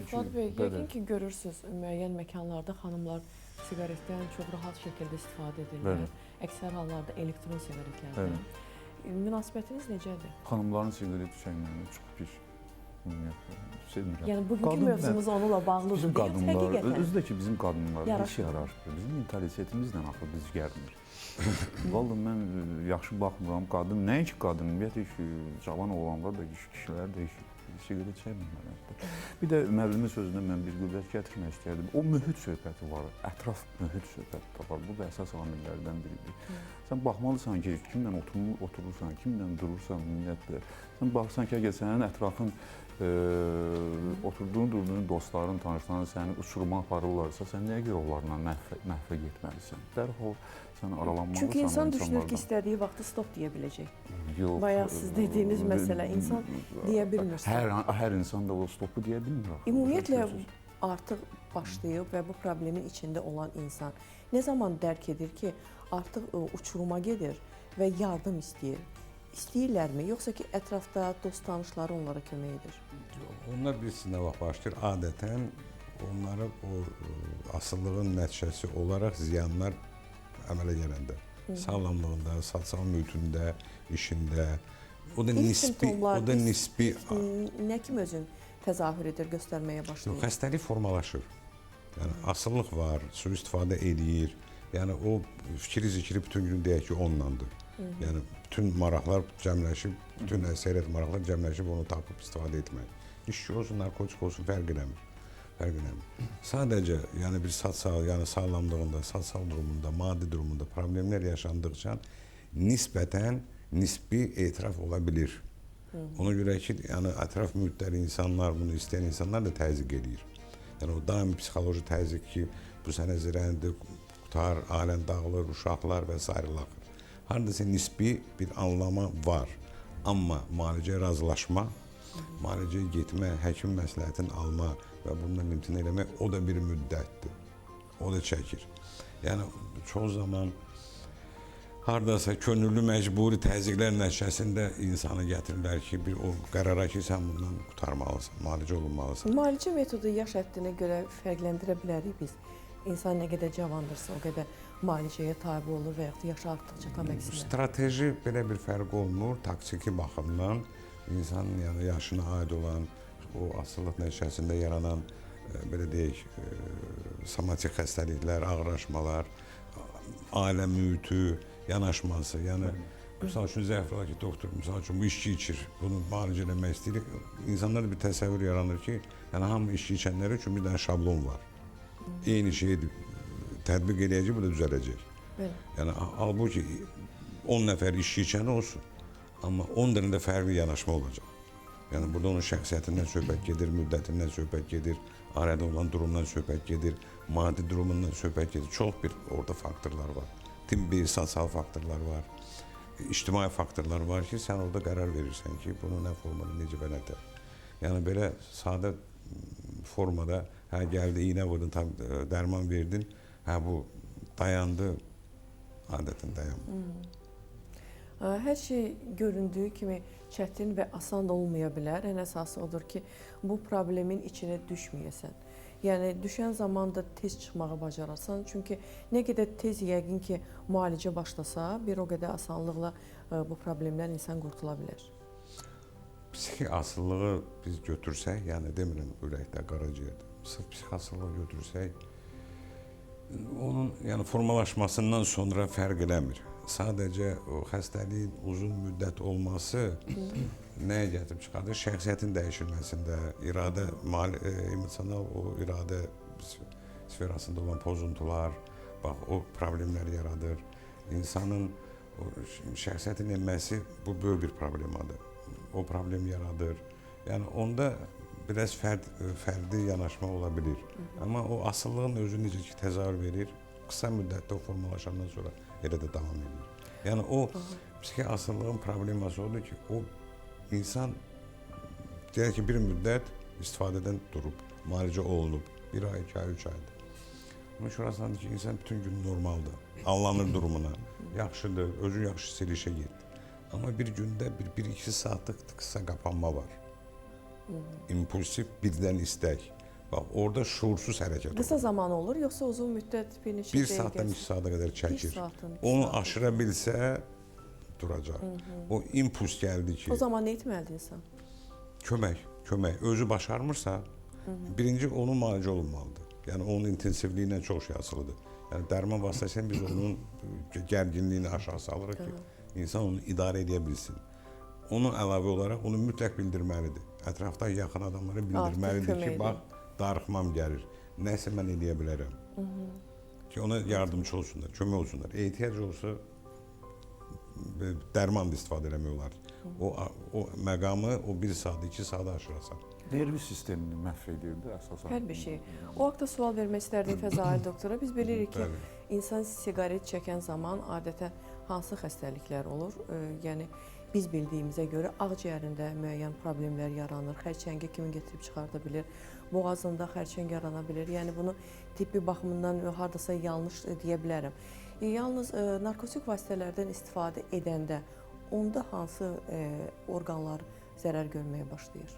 Fuad bəy, yəqin ki, görürsünüz, müəyyən məkanlarda xanımlar siqaretdən çox rahat şəkildə istifadə edirlər. Əksər hallarda elektron siqaretlərdən. Münasibətiniz necədir? Xanımların siqaret çəkməyini çox pis. Sevmirəm. Yəni bugünkü mövzumuz onunla bağlıdır. Bizim qadınlar, özü də ki, bizim qadınlar iş yarar. Bizim mentalitetimizlə axı biz gəlmir. Vallahi mən yaxşı baxmıram. Qadın, nəinki qadın, ümumiyyətlə ki, cavan olanlar da, kişilər də siqaret çəkmirlər. Bir də müəllimin sözündən mən bir qüvvət gətirmək istəyərdim. O mühit söhbəti var, ətraf mühit söhbəti də var. Bu da əsas amillərdən biridir. Sən baxmalısan ki, kimlə oturursan, kimlə durursan ümumiyyətlə. Sən baxsan ki, əgər sənin ətrafın durduğun dostların, tanışların səni uçuruma aparırlarsa, sən nəyə görə onlarla məhvə getməlisən? Dərhal sən aralanmalısan. Çünki insan düşünür ki, istədiyi vaxtı stop deyə biləcək. Yox. Bayaq siz dediyiniz məsələ, insan deyə bilmir. Hər insan da o stopu deyə bilmir. Ümumiyyətlə artıq başlayıb və bu problemin içində olan insan nə zaman dərk edir ki, artıq uçuruma gedir və yardım istəyir? İstəyirlərmi, yoxsa ki, ətrafda dost tanışları onlara kömək edir? Onlar bilsinə vaxt başlayır. Adətən onlara o asıllığın nəticəsi olaraq ziyanlar əmələ gələndə. Sağlamlığında, sosial mühitində, işində. O da nisbi. Nə kimi özün təzahür edir, göstərməyə başlayır? Xəstəlik formalaşır. Yəni asıllıq var, sui-istifadə eləyir. Yəni o fikri zikri bütün gün deyək ki, onunlandır. Yəni bütün maraqlar cəmləşib, bütün əksəriyyət maraqlar cəmləşib onu tapıb istifadə etmək. İşçi olsun, narkotik olsun, fərq eləmir. Fərq eləmir. Sadəcə, yəni bir yəni sağlamlığında, sosial durumunda, maddi durumunda problemlər yaşandıqca nisbətən nisbi etiraf ola bilir. Ona görə ki, yəni ətraf mühitləri insanlar, bunu istəyən insanlar da təzyiq edir. Yəni o daimi psixoloji təzyiq ki, bu sənə zirəndir, qutar, ailən dağılır, uşaqlar və s. Hardasa nisbi bir anlama var. Amma müalicəyə razılaşma, müalicəyə getmə, həkim məsləhətini alma və bundan imtina eləmək o da bir müddətdir. O da çəkir. Yəni çox zaman hardasa könüllü məcburi təzyiqlər nəticəsində insanı gətirirlər ki, bir o qərara ki, sən bundan qurtarmalısan, müalicə olunmalısan. Müalicə metodu yaş həddinə görə fərqləndirə bilərik biz. İnsan nə qədər cavandırsa, o qədər müalicəyə tabi olur və yaxud da yaşı artdıqca tam əksinə. Strateji belə bir fərq olmur, taktiki baxımdan insanın yəni yaşına aid olan, o asıllıq nəticəsində yaranan belə deyək, somatik xəstəliklər, ağırlaşmalar, ailə mühiti, yanaşması, yəni misal üçün zəif olar ki, doktor, misal üçün bu içki içir, bunu müalicə eləmək istəyirik. İnsanlarda bir təsəvvür yaranır ki, yəni hamı içki içənlər üçün bir dənə şablon var. Eyni şeyi tətbiq edəcək, bu da düzələcək. Yəni halbuki 10 nəfər içki içəni olsun, amma 10 dənə də fərqli yanaşma olacaq. Yəni burada onun şəxsiyyətindən söhbət gedir, müddətindən söhbət gedir, arada olan durumdan söhbət gedir, maddi durumundan söhbət gedir. Çox bir orada faktorlar var. Tibbi, sosial faktorlar var, ictimai faktorlar var ki, sən orada qərar verirsən ki, bunu nə formada, necə və nətər. Yəni belə sadə formada, hə gəldi, iynə vurdun, dərman verdin, hə bu dayandı, adətən dayanmır. Hər şey göründüyü kimi çətin və asan da olmaya bilər. Ən əsası odur ki, bu problemin içinə düşməyəsən. Yəni düşən zaman da tez çıxmağı bacararsan. Çünki nə qədər tez yəqin ki, müalicə başlasa, bir o qədər asanlıqla bu problemdən insan qurtula bilər. Psixi asılılığı biz götürsək, yəni demirəm ürəkdə, qaraciyərdə, sırf psixi asılılığı götürsək, onun yəni formalaşmasından sonra fərq eləmir. Sadəcə o xəstəliyin uzun müddət olması nəyə gətirib çıxardır? Şəxsiyyətin dəyişilməsində, iradə, emosional o iradə sferasında olan pozuntular, bax o problemlər yaradır. İnsanın şəxsiyyətin enməsi bu böyük bir problemadır. O problem yaradır. Yəni onda biraz fərdi yanaşma ola bilir. Amma o asıllığın özü necə ki təzahür verir, qısa müddətdə o formalaşandan sonra elə də davam edir. Yəni o psixi asıllığın probleması odur ki, o insan deyək ki, bir müddət istifadədən durub, müalicə olunub, 1 ay, 2 ay, 3 aydır. Bunun şurasındadır ki, insan bütün gün normaldır, anlanır durumuna, yaxşıdır, özü yaxşı silişə getdi. Amma bir gündə 1-2 saatlıq qısa qapanma var. İmpulsiv birdən istək. Bax, orada şuursuz hərəkət olur. Qısa zaman olur, yoxsa uzun müddət bir neçə 1 saatdan 2 saata qədər çəkir. Onu aşıra bilsə duracaq. O impuls gəldi ki... O zaman nə etməlidir insan? Kömək. Özü başarmırsa, birinci onun müalicə olunmalıdır. Yəni onun intensivliyindən çox şey asılıdır. Yəni dərman vasitəsilə biz onun gərginliyini aşağı salırıq ki, insan onu idarə edə bilsin. Onun əlavə olaraq onu mütləq bildirməlidir. Ətrafda yaxın adamlara bildirməlidir ki, bax, darıxmam gəlir, nəsə mən edə bilərəm. Ki ona yardımcı olsunlar, kömək olsunlar. Ehtiyac olsa dərman da istifadə eləmək olar. O məqamı o 1 saat, 2 saat aşırasan. Nervi sistemini məhv edirdi əsasən. Hər bir şey. O haqda sual vermək istərdim Fəzail doktora. Biz bilirik ki, insan siqaret çəkən zaman adətən hansı xəstəliklər olur? Yəni biz bildiyimizə görə ağciyərində müəyyən problemlər yaranır. Xərçəngi kimi gətirib çıxarda bilir. Boğazında xərçəng yarana bilir. Yəni bunu tibbi baxımından hardasa yanlış deyə bilərəm. Yalnız narkotik vasitələrdən istifadə edəndə onda hansı orqanlar zərər görməyə başlayır?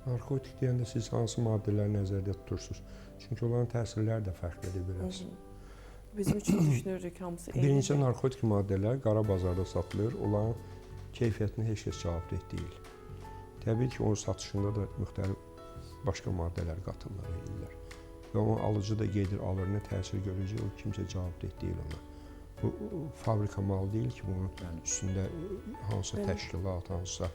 Narkotik deyəndə siz hansı maddələri nəzərdə tutursunuz? Çünki onların təsirləri də fərqlidir biraz. Bizim üçün düşünürük hamısı eynidir. Birinci narkotik maddələr qara bazarda satılır. Onların keyfiyyətinə heç kəs cavabdeh deyil. Təbii ki, onun satışında da müxtəlif başqa maddələr qatırlar edirlər. Və onun alıcı da gedir, alır, nə təsir görəcək, o kimsə cavabdeh deyil ona. Bu fabrika malı deyil ki, bunun Bəli. üstündə hansısa Bəli. təşkilat, hansısa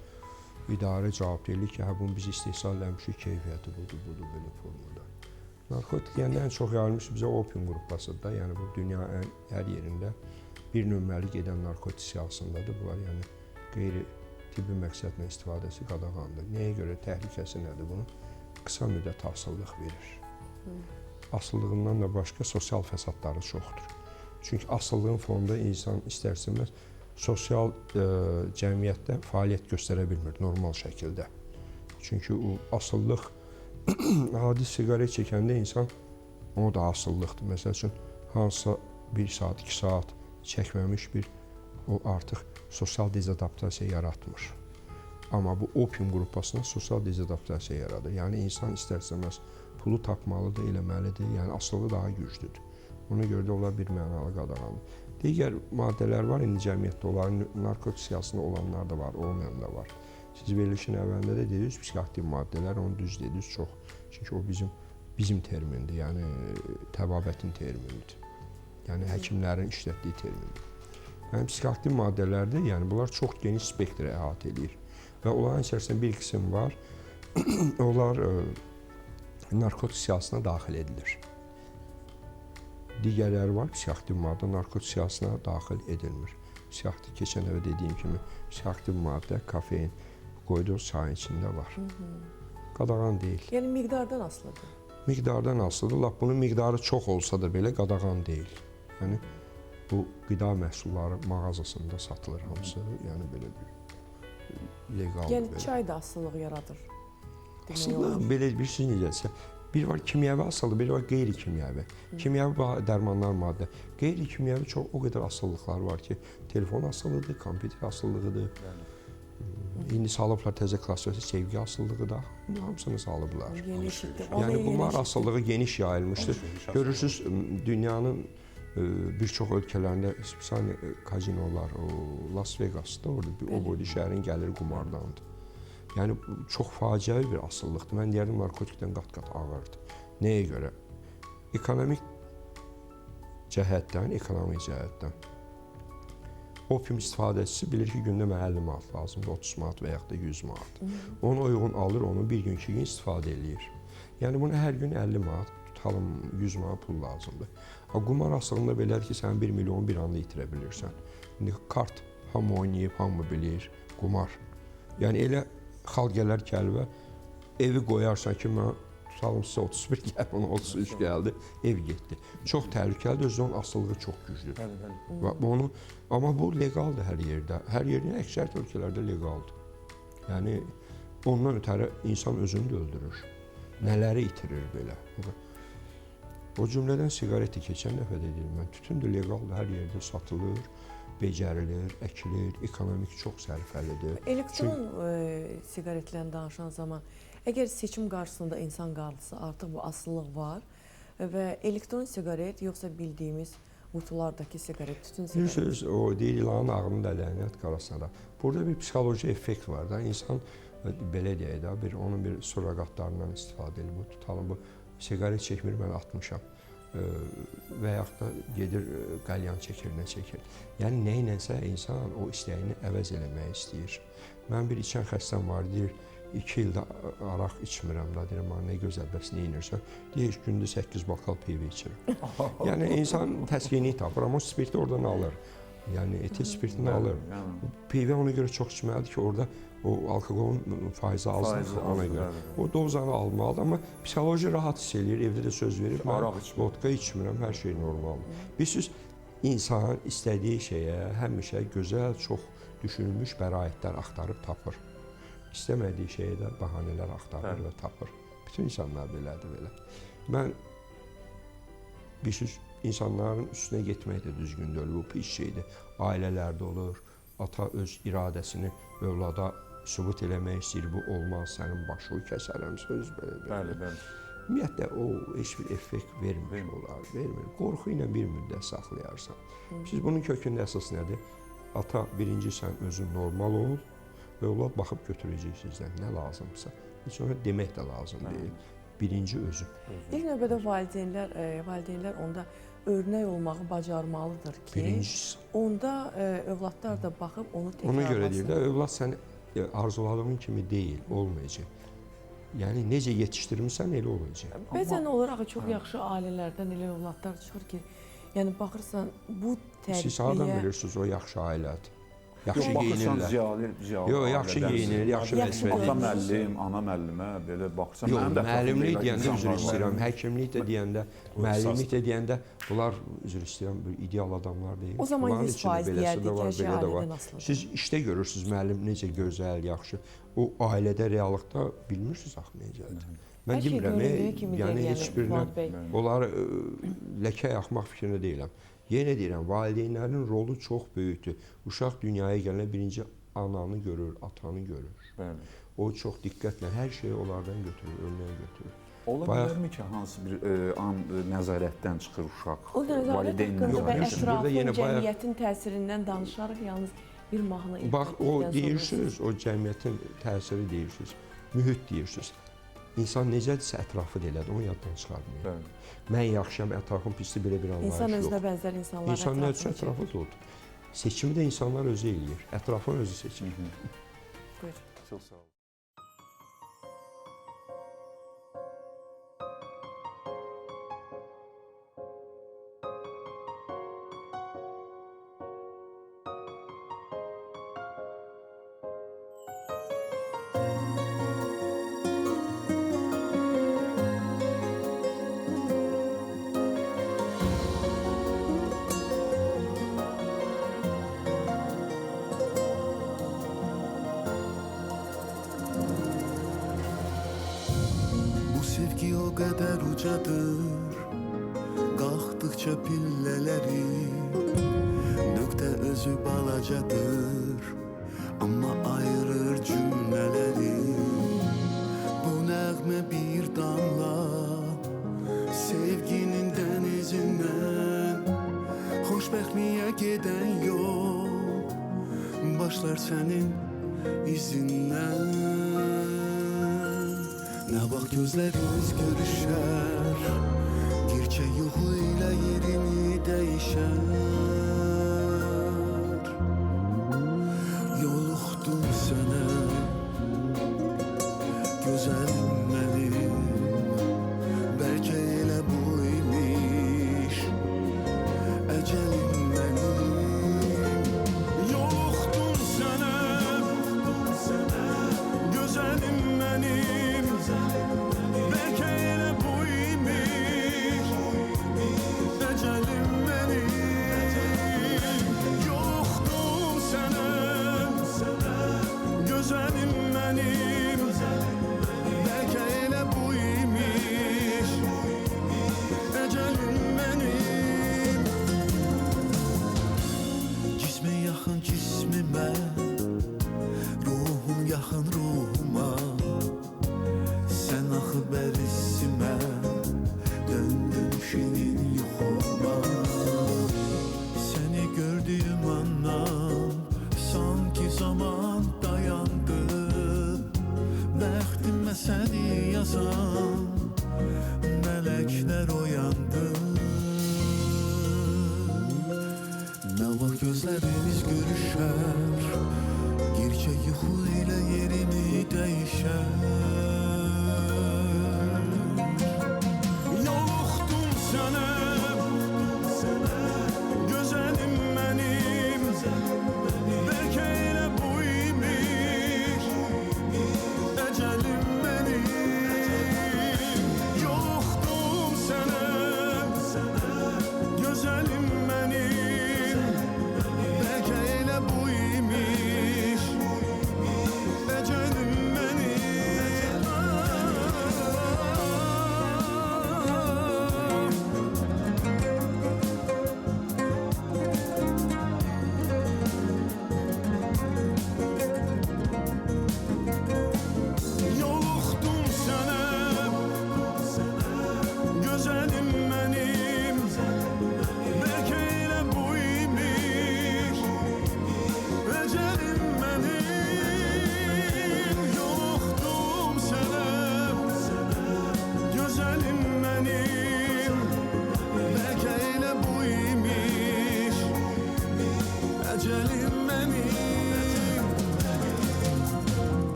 idarə cavabdehlik ki, hə bunu biz istehsal eləmişik, keyfiyyəti budur, belə formada. Narkotik deyəndə ən çox yayılmış bizə opium qruplasıdır da, yəni bu dünyanın hər yerində bir nömrəli gedən narkotik siyahısındadır. Bunlar yəni qeyri-tibbi məqsədlə istifadəsi qadağandır. Nəyə görə, təhlükəsi nədir bunun? Qısa müddət asıllıq verir. Asıllığından da başqa sosial fəsadları çoxdur. Çünki asıllığın fonunda insan istər-istəməz sosial cəmiyyətdə fəaliyyət göstərə bilmir normal şəkildə. Çünki o asıllıq adi siqaret çəkəndə insan o da asıllıqdır. Məsəl üçün hansısa 1 saat, 2 saat çəkməmiş bir o artıq sosial dezadaptasiya yaratmır. Amma bu opium qrupasına sosial dezadaptasiya yaradır. Yəni insan istər-istəməz pulu tapmalıdır, eləməlidir. Yəni asıllığı daha güclüdür. Ona görə də onlar bir mənalı qadağandır. Digər maddələr var, indi cəmiyyətdə onların narkotik siyahısında olanlar da var, olmayan da var. Siz verilişin əvvəlində də dediniz, psixoaktiv maddələr, onu düz dediniz çox. Çünki o bizim termindir, yəni təbabətin terminidir. Yəni həkimlərin işlətdiyi termindir. Yəni psixoaktiv maddələrdə, yəni bunlar çox geniş spektrə əhatə edir. Və onların içərisində bir qism var, onlar narkotik siyahısına daxil edilir. Digərləri var, psixoaktiv maddə narkotik siyahısına daxil edilmir. Psixoaktiv, keçən dəfə dediyim kimi, psixoaktiv maddə, kafein qoyduğu çayın içində var. Qadağan deyil. Yəni miqdardan asılıdır. Miqdardan asılıdır. Lap bunun miqdarı çox olsa da belə qadağan deyil. Yəni bu qida məhsulları mağazasında satılır hamısı. Yəni belə bir legal. Yəni çay da asıllıq yaradır. Asıllıq belə bir şey necəsə. Bir var kimyəvi asıllığı, bir var qeyri-kimyəvi. Kimyəvi dərmanlar maddə. Qeyri-kimyəvi çox o qədər asıllıqlar var ki, telefon asıllığıdır, kompüter asıllığıdır. İndi salıblar təzə klassifasiyası sevgi asıllığı da, hamısını salıblar. Yeni eşitdim. Yəni qumar asıllığı geniş yayılmışdır. Görürsüz, dünyanın bir çox ölkələrində spesial kazinolar, Las Vegasda, orada o boyda şəhərin gəliri qumardandır. Yəni çox faciəvi bir asıllıqdır. Mən deyərdim narkotikdən qat-qat ağırdır. Nəyə görə? Ekonomik cəhətdən, opium istifadəçisi bilir ki, gündə mənə 50 manat lazımdır, 30 manat və yaxud da 100 manat. Ona uyğun alır, onu bir gün, 2 gün istifadə eləyir. Yəni buna hər gün 50 manat, tutalım 100 manat pul lazımdır. Qumar asılığında belədir ki, sən 1 milyonu bir anda itirə bilirsən. İndi kart hamı oynayıb, hamı bilir, qumar. Yəni elə xalq gələr kəlbə, evi qoyarsan ki, mən tutalım sizə 31 gəlib, ona 33 gəldi, ev getdi. Çox təhlükəlidir, özü onun asıllığı çox güclüdür. Onu, amma bu legaldır hər yerdə. Hər yerin əksəriyyət ölkələrdə legaldır. Yəni ondan ötəri insan özünü də öldürür. Nələri itirir belə. O cümlədən siqareti keçən dəfə də deyim mən, tütün də legaldır, hər yerdə satılır, becərilir, əkilir, ekonomik çox sərfəlidir. Elektron siqaretlərdən danışan zaman, əgər seçim qarşısında insan qaldısa, artıq bu asıllıq var və elektron siqaret yoxsa bildiyimiz qutulardakı siqaret, tütün siqaret. Bilirsiniz, o deyil ilanın ağlını da lənət qarasına da. Burada bir psixoloji effekt var da, insan belə deyək də, onun bir surroqatlarından istifadə edir. Bu tutalım, bu siqaret çəkmir, mən atmışam. Və yaxud da gedir qəlyan çəkir, nə çəkir. Yəni nə ilənsə insan o istəyini əvəz eləmək istəyir. Mən bir içən xəstəm var, deyir, 2 ildə araq içmirəm da, deyirəm, nə gözəl, bəs nə inirsən? Deyir, gündə 8 bakal pivə içirəm. Yəni insan təskinlik tapır, amma spirti oradan alır. Yəni etil spirtini alır. Pivə ona görə çox içməlidir ki, orada o alkoqolun faizi azdır ona görə. O dozanı almalıdır, amma psixoloji rahat hiss eləyir, evdə də söz verir. Mən vodka içmirəm, hər şey normaldır. Bilirsiniz, insan istədiyi şeyə həmişə gözəl, çox düşünülmüş bəraətlər axtarıb tapır. İstəmədiyi şeyə də bəhanələr axtarır və tapır. Bütün insanlar belədir belə. Mən bilirsiniz, insanların üstünə getmək də düzgün deyil, bu pis şeydir. Ailələrdə olur, ata öz iradəsini övlada sübut eləmək istəyir, bu olmaz, sənin başını kəsərəm, söz belə. Bəli. Ümumiyyətlə, o heç bir effekt vermir olar, vermir. Qorxu ilə bir müddət saxlayarsan. Siz bunun kökündə əsas nədir? Ata, birinci sən özün normal ol, övlad baxıb götürəcək sizdən nə lazımsa. Heç ona demək də lazım deyil. Birinci özün. İlk növbədə valideynlər onda örnək olmağı bacarmalıdır ki, Birincisi, onda övladlar da baxıb onu ona görə təkrarlasın. deyir də, övlad sən arzuladığın kimi deyil, olmayacaq. Yəni necə yetişdirmirsən elə olacaq. Bəzən olaraq çox yaxşı ailələrdən elə övladlar çıxır ki, yəni baxırsan bu Siz hardan tərbiyə bilirsiniz o yaxşı ailədir? Yaxşı Yox, baxırsan geyinirlər. ziyalı Yox, yaxşı ailədənsə, geyinir, yaxşı Yaxşı vəzifə Ata edir. müəllim, ana müəllimə belə baxsan, Yox, mənim də müəllimlik ətrafımda deyəndə üzr insanlar var. istəyirəm, həkimlik də deyəndə, müəllimlik də deyəndə bunlar üzr istəyirəm, bir ideal adamlar deyil. O zaman Bunların 100% içində beləsi də deyərdik var, ki, belə də var. ailədən asılıdır. Siz işdə görürsünüz müəllim necə gözəl, yaxşı. O ailədə, reallıqda bilmirsiniz axı necədir. Mən Hər şey demirəm, göründüyü kimi yəni deyil, heç birinə Fuad bəy. onları ləkə yaxmaq fikrində deyiləm. Yenə deyirəm, valideynlərin rolu çox böyükdür. Uşaq dünyaya gələndə birinci ananı görür, atanı görür. Bəli. O çox diqqətlə hər şeyi onlardan götürür, örnəyə götürür. Ola Bayaq- bilərmi ki, hansı bir an nəzarətdən çıxır uşaq? O nəzarət Valideynlər haqqında və bilirsiniz, tərəfindən? burada ətrafın, yenə bayaq- cəmiyyətin təsirindən danışarıq, yalnız bir mahnı Bax, etdikdən o sonra deyirsiniz, o cəmiyyətin təsiri deyirsiniz, mühit deyirsiniz. İnsan necədirsə ətrafı da elədir, onu yaddan çıxarmayın. Bəli. Mən yaxşıyam, ətrafım pisdir, belə bir anlayış İnsan yox. özünə bənzər insanlar İnsan nə ətrafını üçün ətrafı da odur. Seçimi də insanlar özü eləyir, ətrafın özü seçir. Buyur. Çox sağ olun. Bu sevgi o kadar ucadır, kalktıkça pilleleri. Nökte özü balacadır, ama ayırır cümleleri. Bu nəğmə bir damla, sevginin denizinden. Xoşbəxtliyə gedən yol, başlar senin izindən. Ne vaxt gözlərimiz görüşər, gerçək yuxu ilə yerini dəyişər. Yoluxdum sənə, gözəlim mənim. Bəlkə elə bu imiş, əcəlim mənim. Yoluxdum sənə, gözəlim mənim. Bəlkə elə bu imiş, əcəlim mənim. Yoluxdum sənə, gözəlim mənim. Bəlkə elə bu imiş, əcəlim mənim. Cismə yaxın cismimə, ruhum yaxın ruhuma. Sən axı bərisimə, döndün şirin yuxuma. Səni gördüyüm andan, sanki zaman dayandı. Bəxtimə səni yazan, mələklər oyandı. Nə vaxt gözlərimiz görüşər, gerçək yuxu ilə yerini dəyişər. Yoluxdum sənə, gözəlim mənim. Bəlkə elə bu imiş, əcəlim mənim.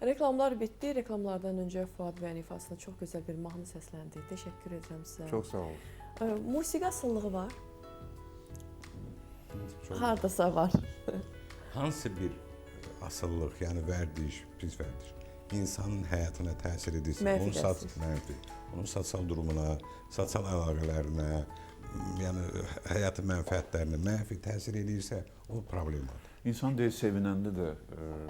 Reklamlar bitdi. Reklamlardan öncə Fuad bəyin ifasında çox gözəl bir mahnı səsləndi. Təşəkkür edirəm sizə. Çox sağ olun. Musiqi asılılığı var. Çox- Hardasa var. Hansı bir asıllıq, yəni vərdiş, pis vərdiş insanın həyatına təsir edirsə, Mənfi onun təsir. mənfi, onun sosial durumuna, sosial əlaqələrinə, yəni həyatı mənfəətlərinə mənfi təsir edirsə, o problemdir. İnsan deyir, sevinəndə də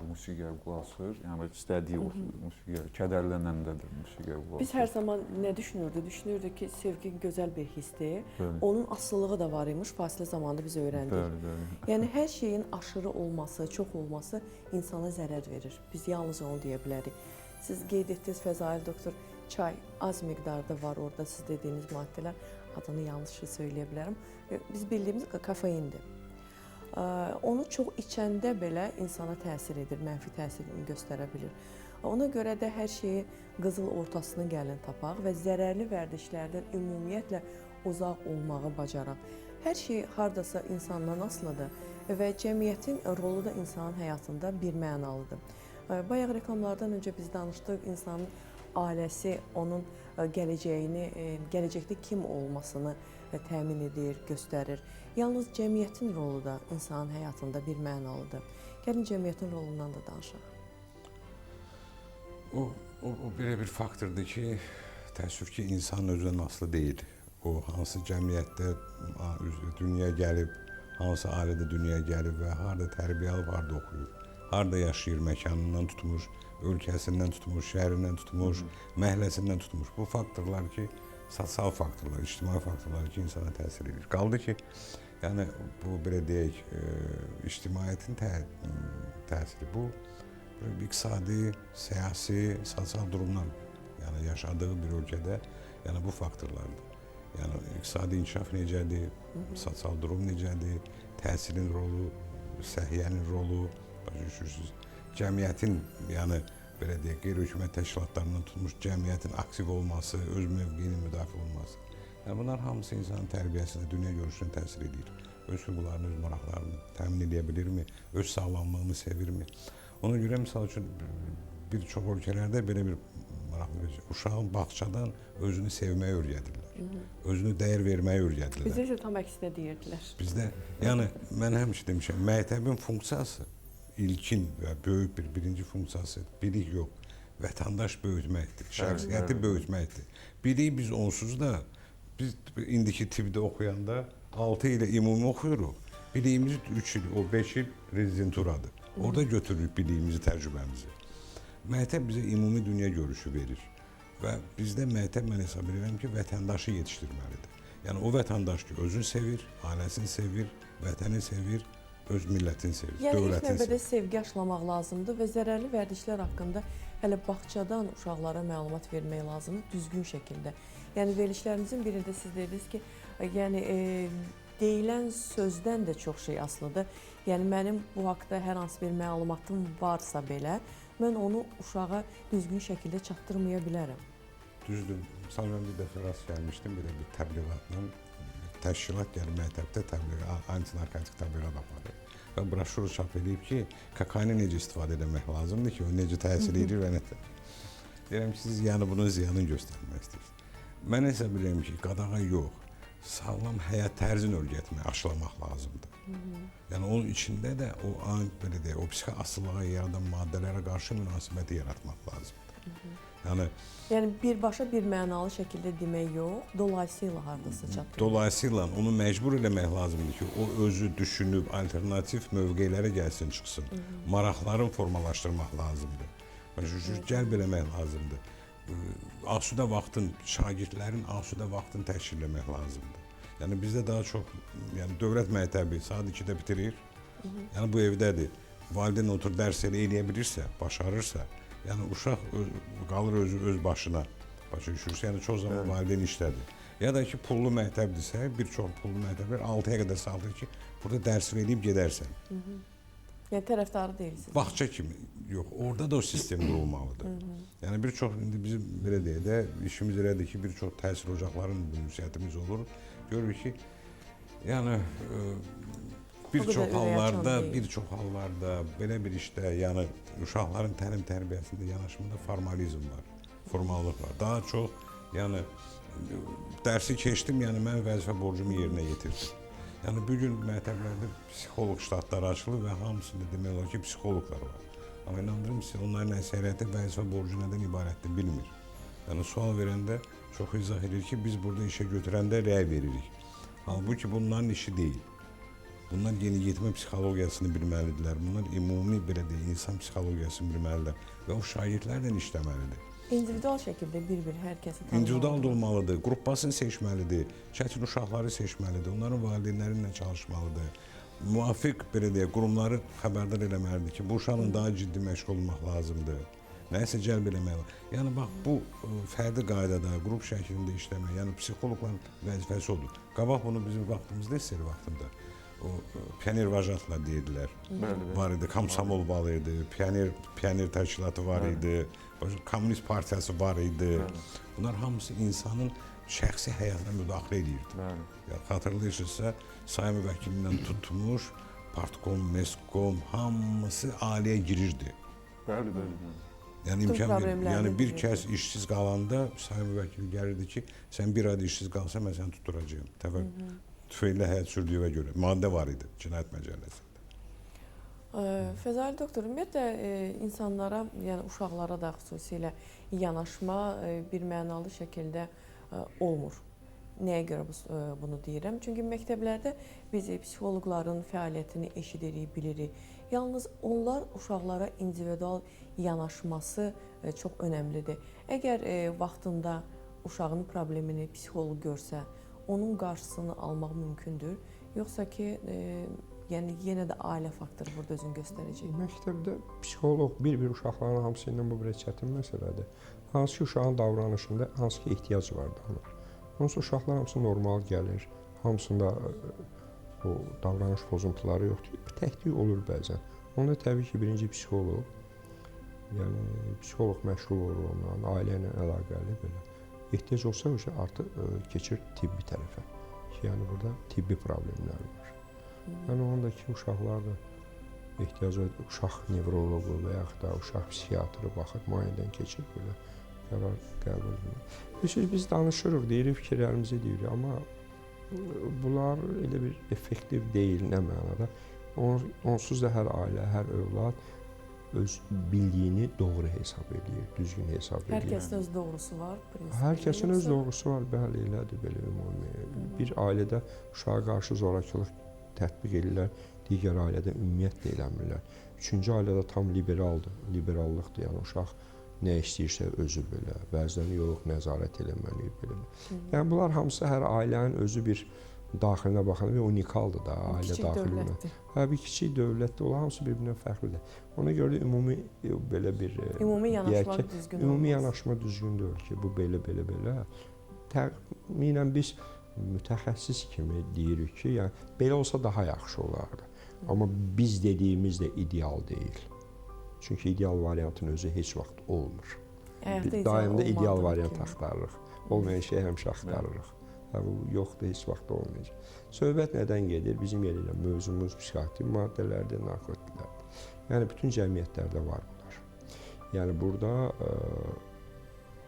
musiqiyə qulaq asır. Yəni istədiyi musiqiyə, kədərlənəndə də musiqiyə qulaq asır. Biz hər zaman nə düşünürdük? Düşünürdük ki, sevgi gözəl bir hissdir. Bəli. Onun asılılığı da var imiş. Fasilə zamanında biz öyrəndik. Bəli, bəli. Yəni hər şeyin aşırı olması, çox olması insana zərər verir. Biz yalnız onu deyə bilərik. Siz qeyd etdiniz Fəzail doktor, çay az miqdarda var orada siz dediyiniz maddələr. Adını yanlış söyləyə bilərəm. Biz bildiyimiz kofeindir. Onu çox içəndə belə insana təsir edir, mənfi təsirini göstərə bilir. Ona görə də hər şeyi qızıl ortasını gəlin tapaq və zərərli vərdişlərdən ümumiyyətlə uzaq olmağı bacaraq. Hər şey hardasa insandan asılıdır və cəmiyyətin rolu da insanın həyatında bir mənalıdır. Bayaq reklamlardan öncə biz danışdıq, insanın ailəsi onun gələcəyini, gələcəkdə kim olmasını təmin edir, göstərir. Yalnız cəmiyyətin rolu da insanın həyatında bir mənalıdır. Gəlin cəmiyyətin rolundan da danışaq. O belə bir faktordur ki, təəssüf ki, insan özündən asılı deyil. O hansı cəmiyyətdə dünyaya gəlib, hansı ailədə dünyaya gəlib və harda tərbiyə alıb, harda oxuyur, harda yaşayır, məkanından tutmuş, ölkəsindən tutmuş, şəhərindən tutmuş, məhəlləsindən tutmuş. Bu faktorlar ki, sosial faktorlar, ictimai faktorlar ki, insana təsir edir. Qaldı ki, yəni bu belə deyək, ictimaiyyətin təsiri bu iqtisadi, siyasi, sosial durumdan, yəni yaşadığı bir ölkədə, yəni bu faktorlardır. Yəni iqtisadi inkişaf necədir, sosial durum necədir, təhsilin rolu, səhiyyənin rolu, başa düşürsünüz. Cəmiyyətin, yəni belə deyək, qeyri-hökumət təşkilatlarından tutmuş cəmiyyətin aktiv olması, öz mövqeyinin müdafiə olunması. Yəni bunlar hamısı insanın tərbiyəsinə, dünya görüşünə təsir edir. Öz hüquqlarını, öz maraqlarını təmin edə bilirmi, öz sağlamlığını sevirmi? Ona görə misal üçün bir çox ölkələrdə belə bir maraqlı bir uşağın bağçadan özünü sevməyi öyrədirlər. Özünü dəyər verməyi öyrədirlər. Bizdə isə tam əksinə deyirdilər. Bizdə, yəni mən həmişə demişəm, məktəbin funksiyası ilkin və böyük bir birinci funksiyası bilik yox, vətəndaş böyütməkdir, şəxsiyyəti böyütməkdir. Bilik biz onsuz da, biz indiki tibbdə oxuyanda 6 ilə ümumi oxuyuruq. Biliyimiz 3 il, o 5 il rezidenturadır. Orada götürürük biliyimizi, təcrübəmizi. Məktəb bizə ümumi dünya görüşü verir. Və bizdə məktəb mən hesab edirəm ki, vətəndaşı yetişdirməlidir. Yəni o vətəndaş ki, özünü sevir, ailəsini sevir, vətəni sevir, öz millətini sevir, Yəni ilk dövlətini növbədə sevir. sevgi aşılamaq lazımdır və zərərli vərdişlər haqqında hələ bağçadan uşaqlara məlumat vermək lazımdır düzgün şəkildə. Yəni verilişlərimizin birində siz dediniz ki, yəni deyilən sözdən də çox şey asılıdır. Yəni mənim bu haqqda hər hansı bir məlumatım varsa belə, mən onu uşağa düzgün şəkildə çatdırmaya bilərəm. Düzdür. Sanırım bir dəfə rast gəlmişdim belə bir təbliğatla. Təşkilat gəlib məktəbdə təbliğat, antinarkotik təbliğat aparır. Və broşuru çap edib ki, kokaini necə istifadə etmək lazımdır ki, o necə təsir edir və nə. Deyirəm ki, siz yəni bunun ziyanını göstərmək istəyirsiniz. Mən hesab edirəm ki, qadağa yox, sağlam həyat tərzini öyrətmək, aşılamaq lazımdır. Yəni onun içində də o belə deyək, o psixi asılılığa yaradan maddələrə qarşı münasibəti yaratmaq lazımdır. Yəni birbaşa bir mənalı şəkildə demək yox, dolayısıyla hardasa çatdırır. Dolayısıyla onu məcbur eləmək lazımdır ki, o özü düşünüb alternativ mövqelərə gəlsin, çıxsın. Maraqların formalaşdırmaq lazımdır. Cəlb eləmək lazımdır. Asudə vaxtın, şagirdlərin asudə vaxtını təşkil eləmək lazımdır. Yəni bizdə daha çox, yəni dövlət məktəbi saat 2-də bitirir. Yəni bu evdədir. Valideyn otur dərs eləyə bilirsə, başarırsa, yəni uşaq qalır özü öz başına. Başa düşürsə, yəni çox zaman valideyn işlədir. Ya da ki, pullu məktəbdirsə, bir çox pullu məktəblər 6-ya qədər saldır ki, burada dərs verib gedərsən. Yəni tərəfdarı deyilsiniz. Bağça kimi yox, orada da o sistem qurulmalıdır. Yəni bir çox indi bizim belə deyək də işimiz elədir ki, bir çox təhsil ocaqlarının bu ünsiyyətimiz olur. Görürük ki, yəni bir O qədər çox ürək açan hallarda, deyil. bir çox hallarda belə bir işdə, yəni uşaqların təlim tərbiyəsində yanaşmada formalizm var, formallıq var. Daha çox, yəni dərsi keçdim, yəni mən vəzifə borcumu yerinə yetirdim. Yəni bu gün məktəblərdə psixoloq ştatları açılır və hamısında demək olar ki, psixoloqlar var. Amma inandırım sizə, onların əksəriyyəti vəzifə borcu nədən ibarətdir bilmir. Yəni sual verəndə çox izah edir ki, biz burada işə götürəndə rəy veririk. Halbuki bunların işi deyil. Bunlar yeniyetmə psixologiyasını bilməlidirlər. Bunlar ümumi belə deyil, insan psixologiyasını bilməlidirlər və o şagirdlərlə işləməlidir. İndividual şəkildə bir-bir hər kəsi tanımalıdır. İndividual da olmalıdır, qrupbasını seçməlidir, çətin uşaqları seçməlidir, onların valideynləri ilə çalışmalıdır. Müvafiq belə deyək, qurumları xəbərdar eləməlidir ki, bu uşaqla daha ciddi məşğul olmaq lazımdır. Nəyisə cəlb eləmək lazımdır. Yəni bax bu fərdi qaydada, qrup şəklində işləmək, yəni psixoloqların vəzifəsi odur. Qabaq bunu bizim vaxtımızda, SSR vaxtında o pioner vajatlar deyirdilər. Var idi, komsomol balı idi, pioner təşkilatı var idi, Komünist Partiyası var idi. Bunlar hamısı insanın şəxsi həyatına müdaxilə edirdi. Xatırlayırsınızsa, sayın vəkilindən tutmuş, partkom, meskom hamısı aliyə girirdi. Bəli. Yəni imkan verir. Yəni bir kəs işsiz qalanda sayın vəkili gəlirdi ki, sən bir ayda işsiz qalsan, mən səni tutturacağam. Tüfeyllə həyat sürdüyünə görə. Maddə var idi Cinayət Məcəlləsində. Fəzali doktor, ümumiyyətlə insanlara, yəni uşaqlara da xüsusilə yanaşma bir mənalı şəkildə olmur. Nəyə görə bunu deyirəm? Çünki məktəblərdə biz psixoloqların fəaliyyətini eşidirik, bilirik. Yalnız onlar uşaqlara individual yanaşması çox önəmlidir. Əgər vaxtında uşağın problemini psixoloq görsə, onun qarşısını almaq mümkündür. Yoxsa ki, yəni yenə də ailə faktoru burada özünü göstərəcək. Məktəbdə psixoloq bir uşaqların hamısı ilə bu bir çətin məsələdir. Hansı ki, uşağın davranışında hansı ki, ehtiyac vardır. Onsuz uşaqlar hamısı normal gəlir. Hamısında o davranış pozuntuları yoxdur. Təklik olur bəzən. Onda təbii ki, birinci psixoloq, yəni psixoloq məşğul olur ondan, ailə ilə əlaqəli belə. Ehtiyac olsa artıq keçir tibbi tərəfə. Yəni burada tibbi problemlər var. Yəni ondakı uşaqlar da ehtiyacı uşaq nevroloqu və yaxud da uşaq psixiatrı baxır, müayinədən keçir belə qərar qəbul edir. Biz danışırıq, deyirik, fikirlərimizi deyirik, amma bunlar elə bir effektiv deyil, nə mənada. Onsuz da hər ailə, hər övlad öz bildiyini doğru hesab edir, düzgün hesab edir. Hər kəsin öz doğrusu var. Hər kəsin öz doğrusu var, bəli, elədir belə ümumi. Bir ailədə uşağa qarşı zorakılıq tətbiq edirlər, digər ailədə ümumiyyətlə eləmirlər. Üçüncü ailədə tam liberaldır, liberallıqdır, yəni uşaq nə istəyirsə özü belə, bəzən yox, nəzarət eləməli belə. Yəni bunlar hamısı hər ailənin özü bir daxilinə baxanda bir unikaldır da, ailə daxilinə. Bir kiçik dövlətdə olan hamısı bir-birindən fərqlidir. Ona görə də ümumi belə bir ümumi yanaşma düzgün olmaz. Ümumi yanaşma düzgün deyil ki, bu belə. Təxminən biz mütəxəssis kimi deyirik ki, yəni belə olsa daha yaxşı olardı. Amma biz dediyimiz də ideal deyil. Çünki ideal variantın özü heç vaxt olmur. Daim də ideal variant axtarırıq. Olmayan şey həmişə axtarırıq. Bu yoxdur, heç vaxt olmayacaq. Söhbət nədən gedir? Bizim yerlə mövzumuz psixoaktiv maddələrdir, narkotiklərdir. Yəni bütün cəmiyyətlərdə var bunlar. Yəni burada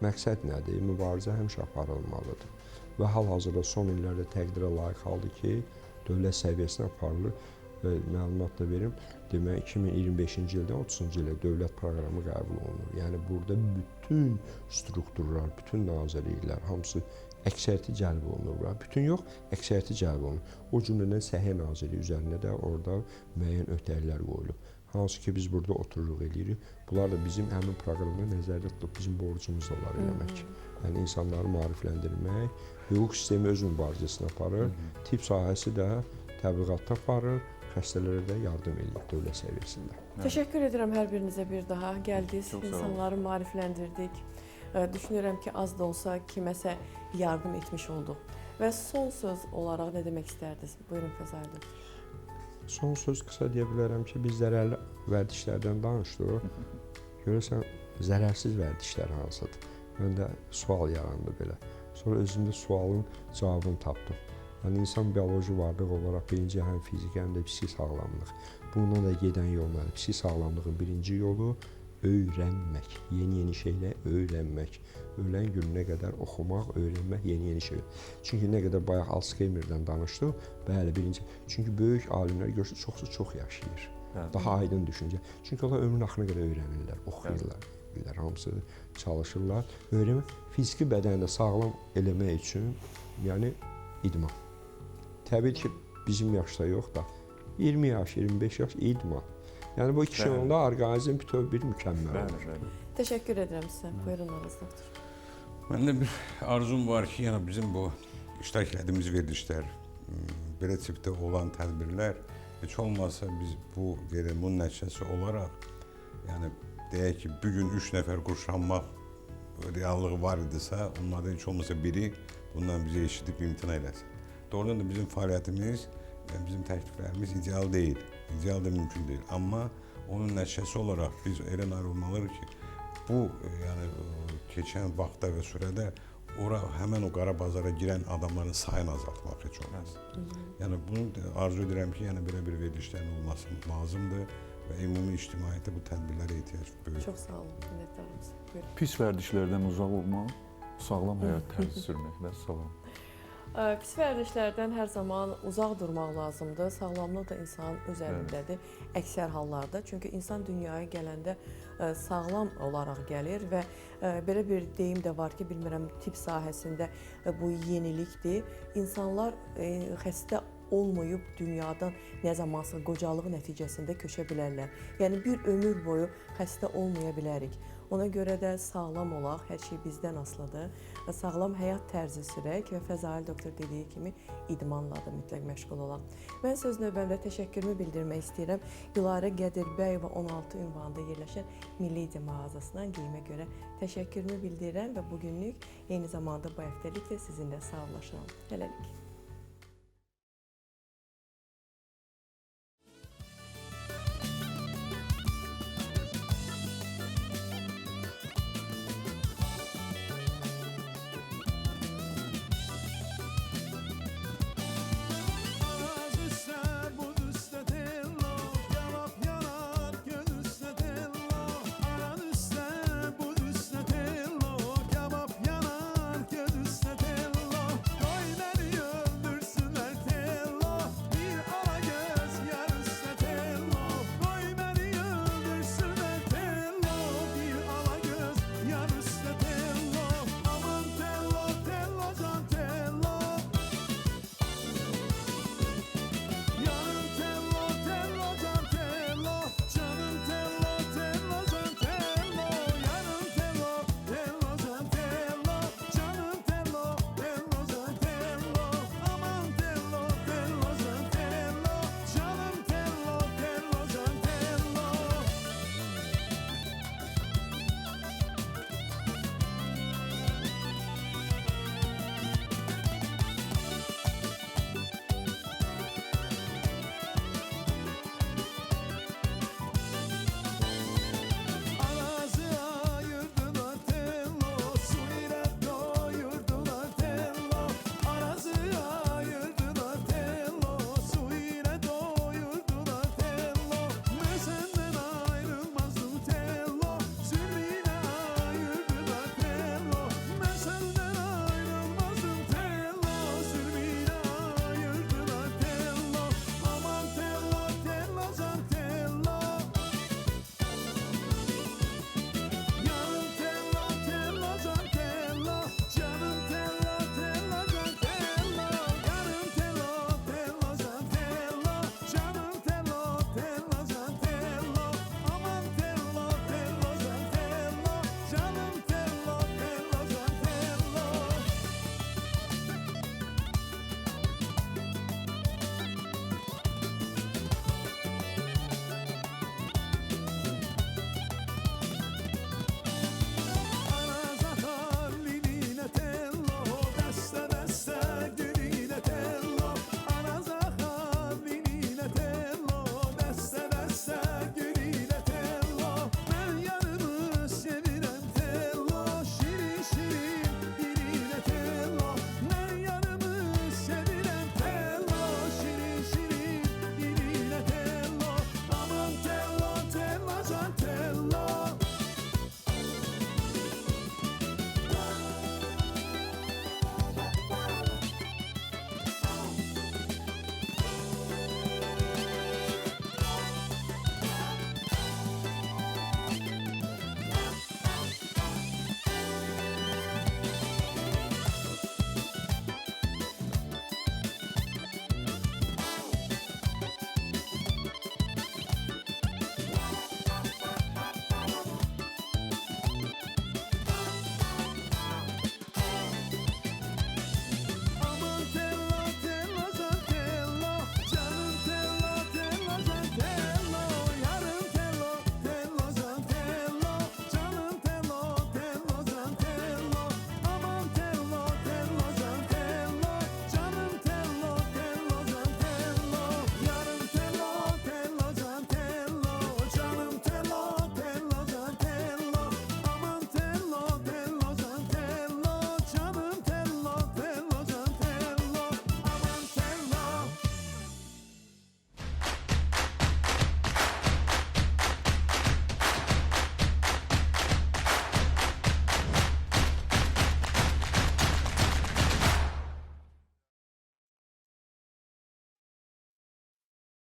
məqsəd nədir? Mübarizə həmişə aparılmalıdır. Və hal-hazırda son illərdə təqdirə layiq haldır ki, dövlət səviyyəsinə aparılır və məlumat da verim. Demək, 2025-ci ildən 30-cu ilə dövlət proqramı qəbul olunur. Yəni burada bütün strukturlar, bütün nazirliklər, hamısı əksəriyyəti cəlb olunurlar. Bütün yox, əksəriyyəti cəlb olunur. O cümlədən Səhiyyə Nazirliyi üzərində də orada müəyyən ötəyilər qoyulub. Hansı ki, biz burada otururuq eləyirik. Bunlar da bizim həmin proqramda nəzərdə tutub bizim borcumuz da var eləmək. Yəni insanları maarifləndirmək, hüquq sistemi öz mübarizəsini aparır, tibb sahəsi də təbliğatda aparır, xəstələrə də yardım edir dövlət səviyyəsində. Təşəkkür edirəm hər birinizə bir daha. Gəldiniz, insanları maarifləndirdik. Düşünürəm ki, az da olsa kiməsə yardım etmiş olduq. Və son söz olaraq nə demək istərdiniz? Buyurun Fəzali. Son söz qısa deyə bilərəm ki, biz zərərli vərdişlərdən danışdıq. Görürsən, zərərsiz vərdişlər hansıdır? Məndə sual yarandı belə. Sonra özümdə sualın cavabını tapdım. Yəni insan bioloji varlıq olaraq birinci həm fiziki, həm də psixi sağlamlıq. Bununla da gedən yol mənim. Psixi sağlamlığın birinci yolu öyrənmək, yeni şeylər öyrənmək. Ölən gününə qədər oxumaq, öyrənmək, yeni şeylər. Çünki nə qədər bayaq Alzheimerdən danışdıq, bəli, birinci. Çünki böyük alimlər görürsünüz, çoxsu çox yaşayır. Daha aydın düşüncə. Çünki onlar ömrün axırına qədər öyrənirlər, oxuyurlar, bilirlər, hamısı çalışırlar. Öyrənmək, fiziki bədəni də sağlam eləmək üçün, yəni idman. Təbii ki, bizim yaşda yox da, 20 yaş, 25 yaş idman. Yəni bu iki şey onda orqanizm bütöv bir mükəmməl olur. Təşəkkür edirəm sizə. Buyurun Araz doktor. Məndə bir arzum var ki, yəni bizim bu iştirak etdiyimiz verilişlər, belə tipdə olan tədbirlər heç olmazsa biz bunun nəticəsi olaraq, yəni deyək ki, bir gün 3 nəfər qurşanmaq reallığı var idisə, onlardan heç olmasa biri bundan bizi eşidib imtina eləsin. Doğrudan da bizim fəaliyyətimiz, bizim təkliflərimiz ideal deyil, ideal da mümkün deyil. Amma onun nəticəsi olaraq biz elə nail olmalıyıq ki, bu yəni keçən vaxtda və sürədə həmən o qara bazara girən adamların sayını azaltmaq heç olmaz. Yəni bunu arzu edirəm ki, yəni belə bir verilişlərin olması lazımdır və ümumi ictimaiyyətdə bu tədbirlərə ehtiyac böyükdür. Çox sağ olun, minnətdarım sizə. Buyurun. Pis vərdişlərdən uzaq olmaq, sağlam həyat tərzi sürmək və salam. Pis vərdişlərdən hər zaman uzaq durmaq lazımdır. Sağlamlıq da insanın öz əlindədir əksər hallarda. Çünki insan dünyaya gələndə sağlam olaraq gəlir və belə bir deyim də var ki, bilmirəm tibb sahəsində bu yenilikdir. İnsanlar xəstə olmayıb dünyadan nə zamansa qocalıq nəticəsində köçə bilərlər. Yəni bir ömür boyu xəstə olmaya bilərik. Ona görə də sağlam olaq, hər şey bizdən asılıdır. Sağlam həyat tərzi sürək və Fəzail doktor dediyi kimi idmanla da mütləq məşğul olaq. Mən söz növbəmdə təşəkkürümü bildirmək istəyirəm. Gülarə Qədirbəyova 16 ünvanında yerləşən Millidia mağazasından geyimə görə təşəkkürümü bildirirəm və bugünlük eyni zamanda bu həftəlik də sizinlə sağollaşıram. Hələlik.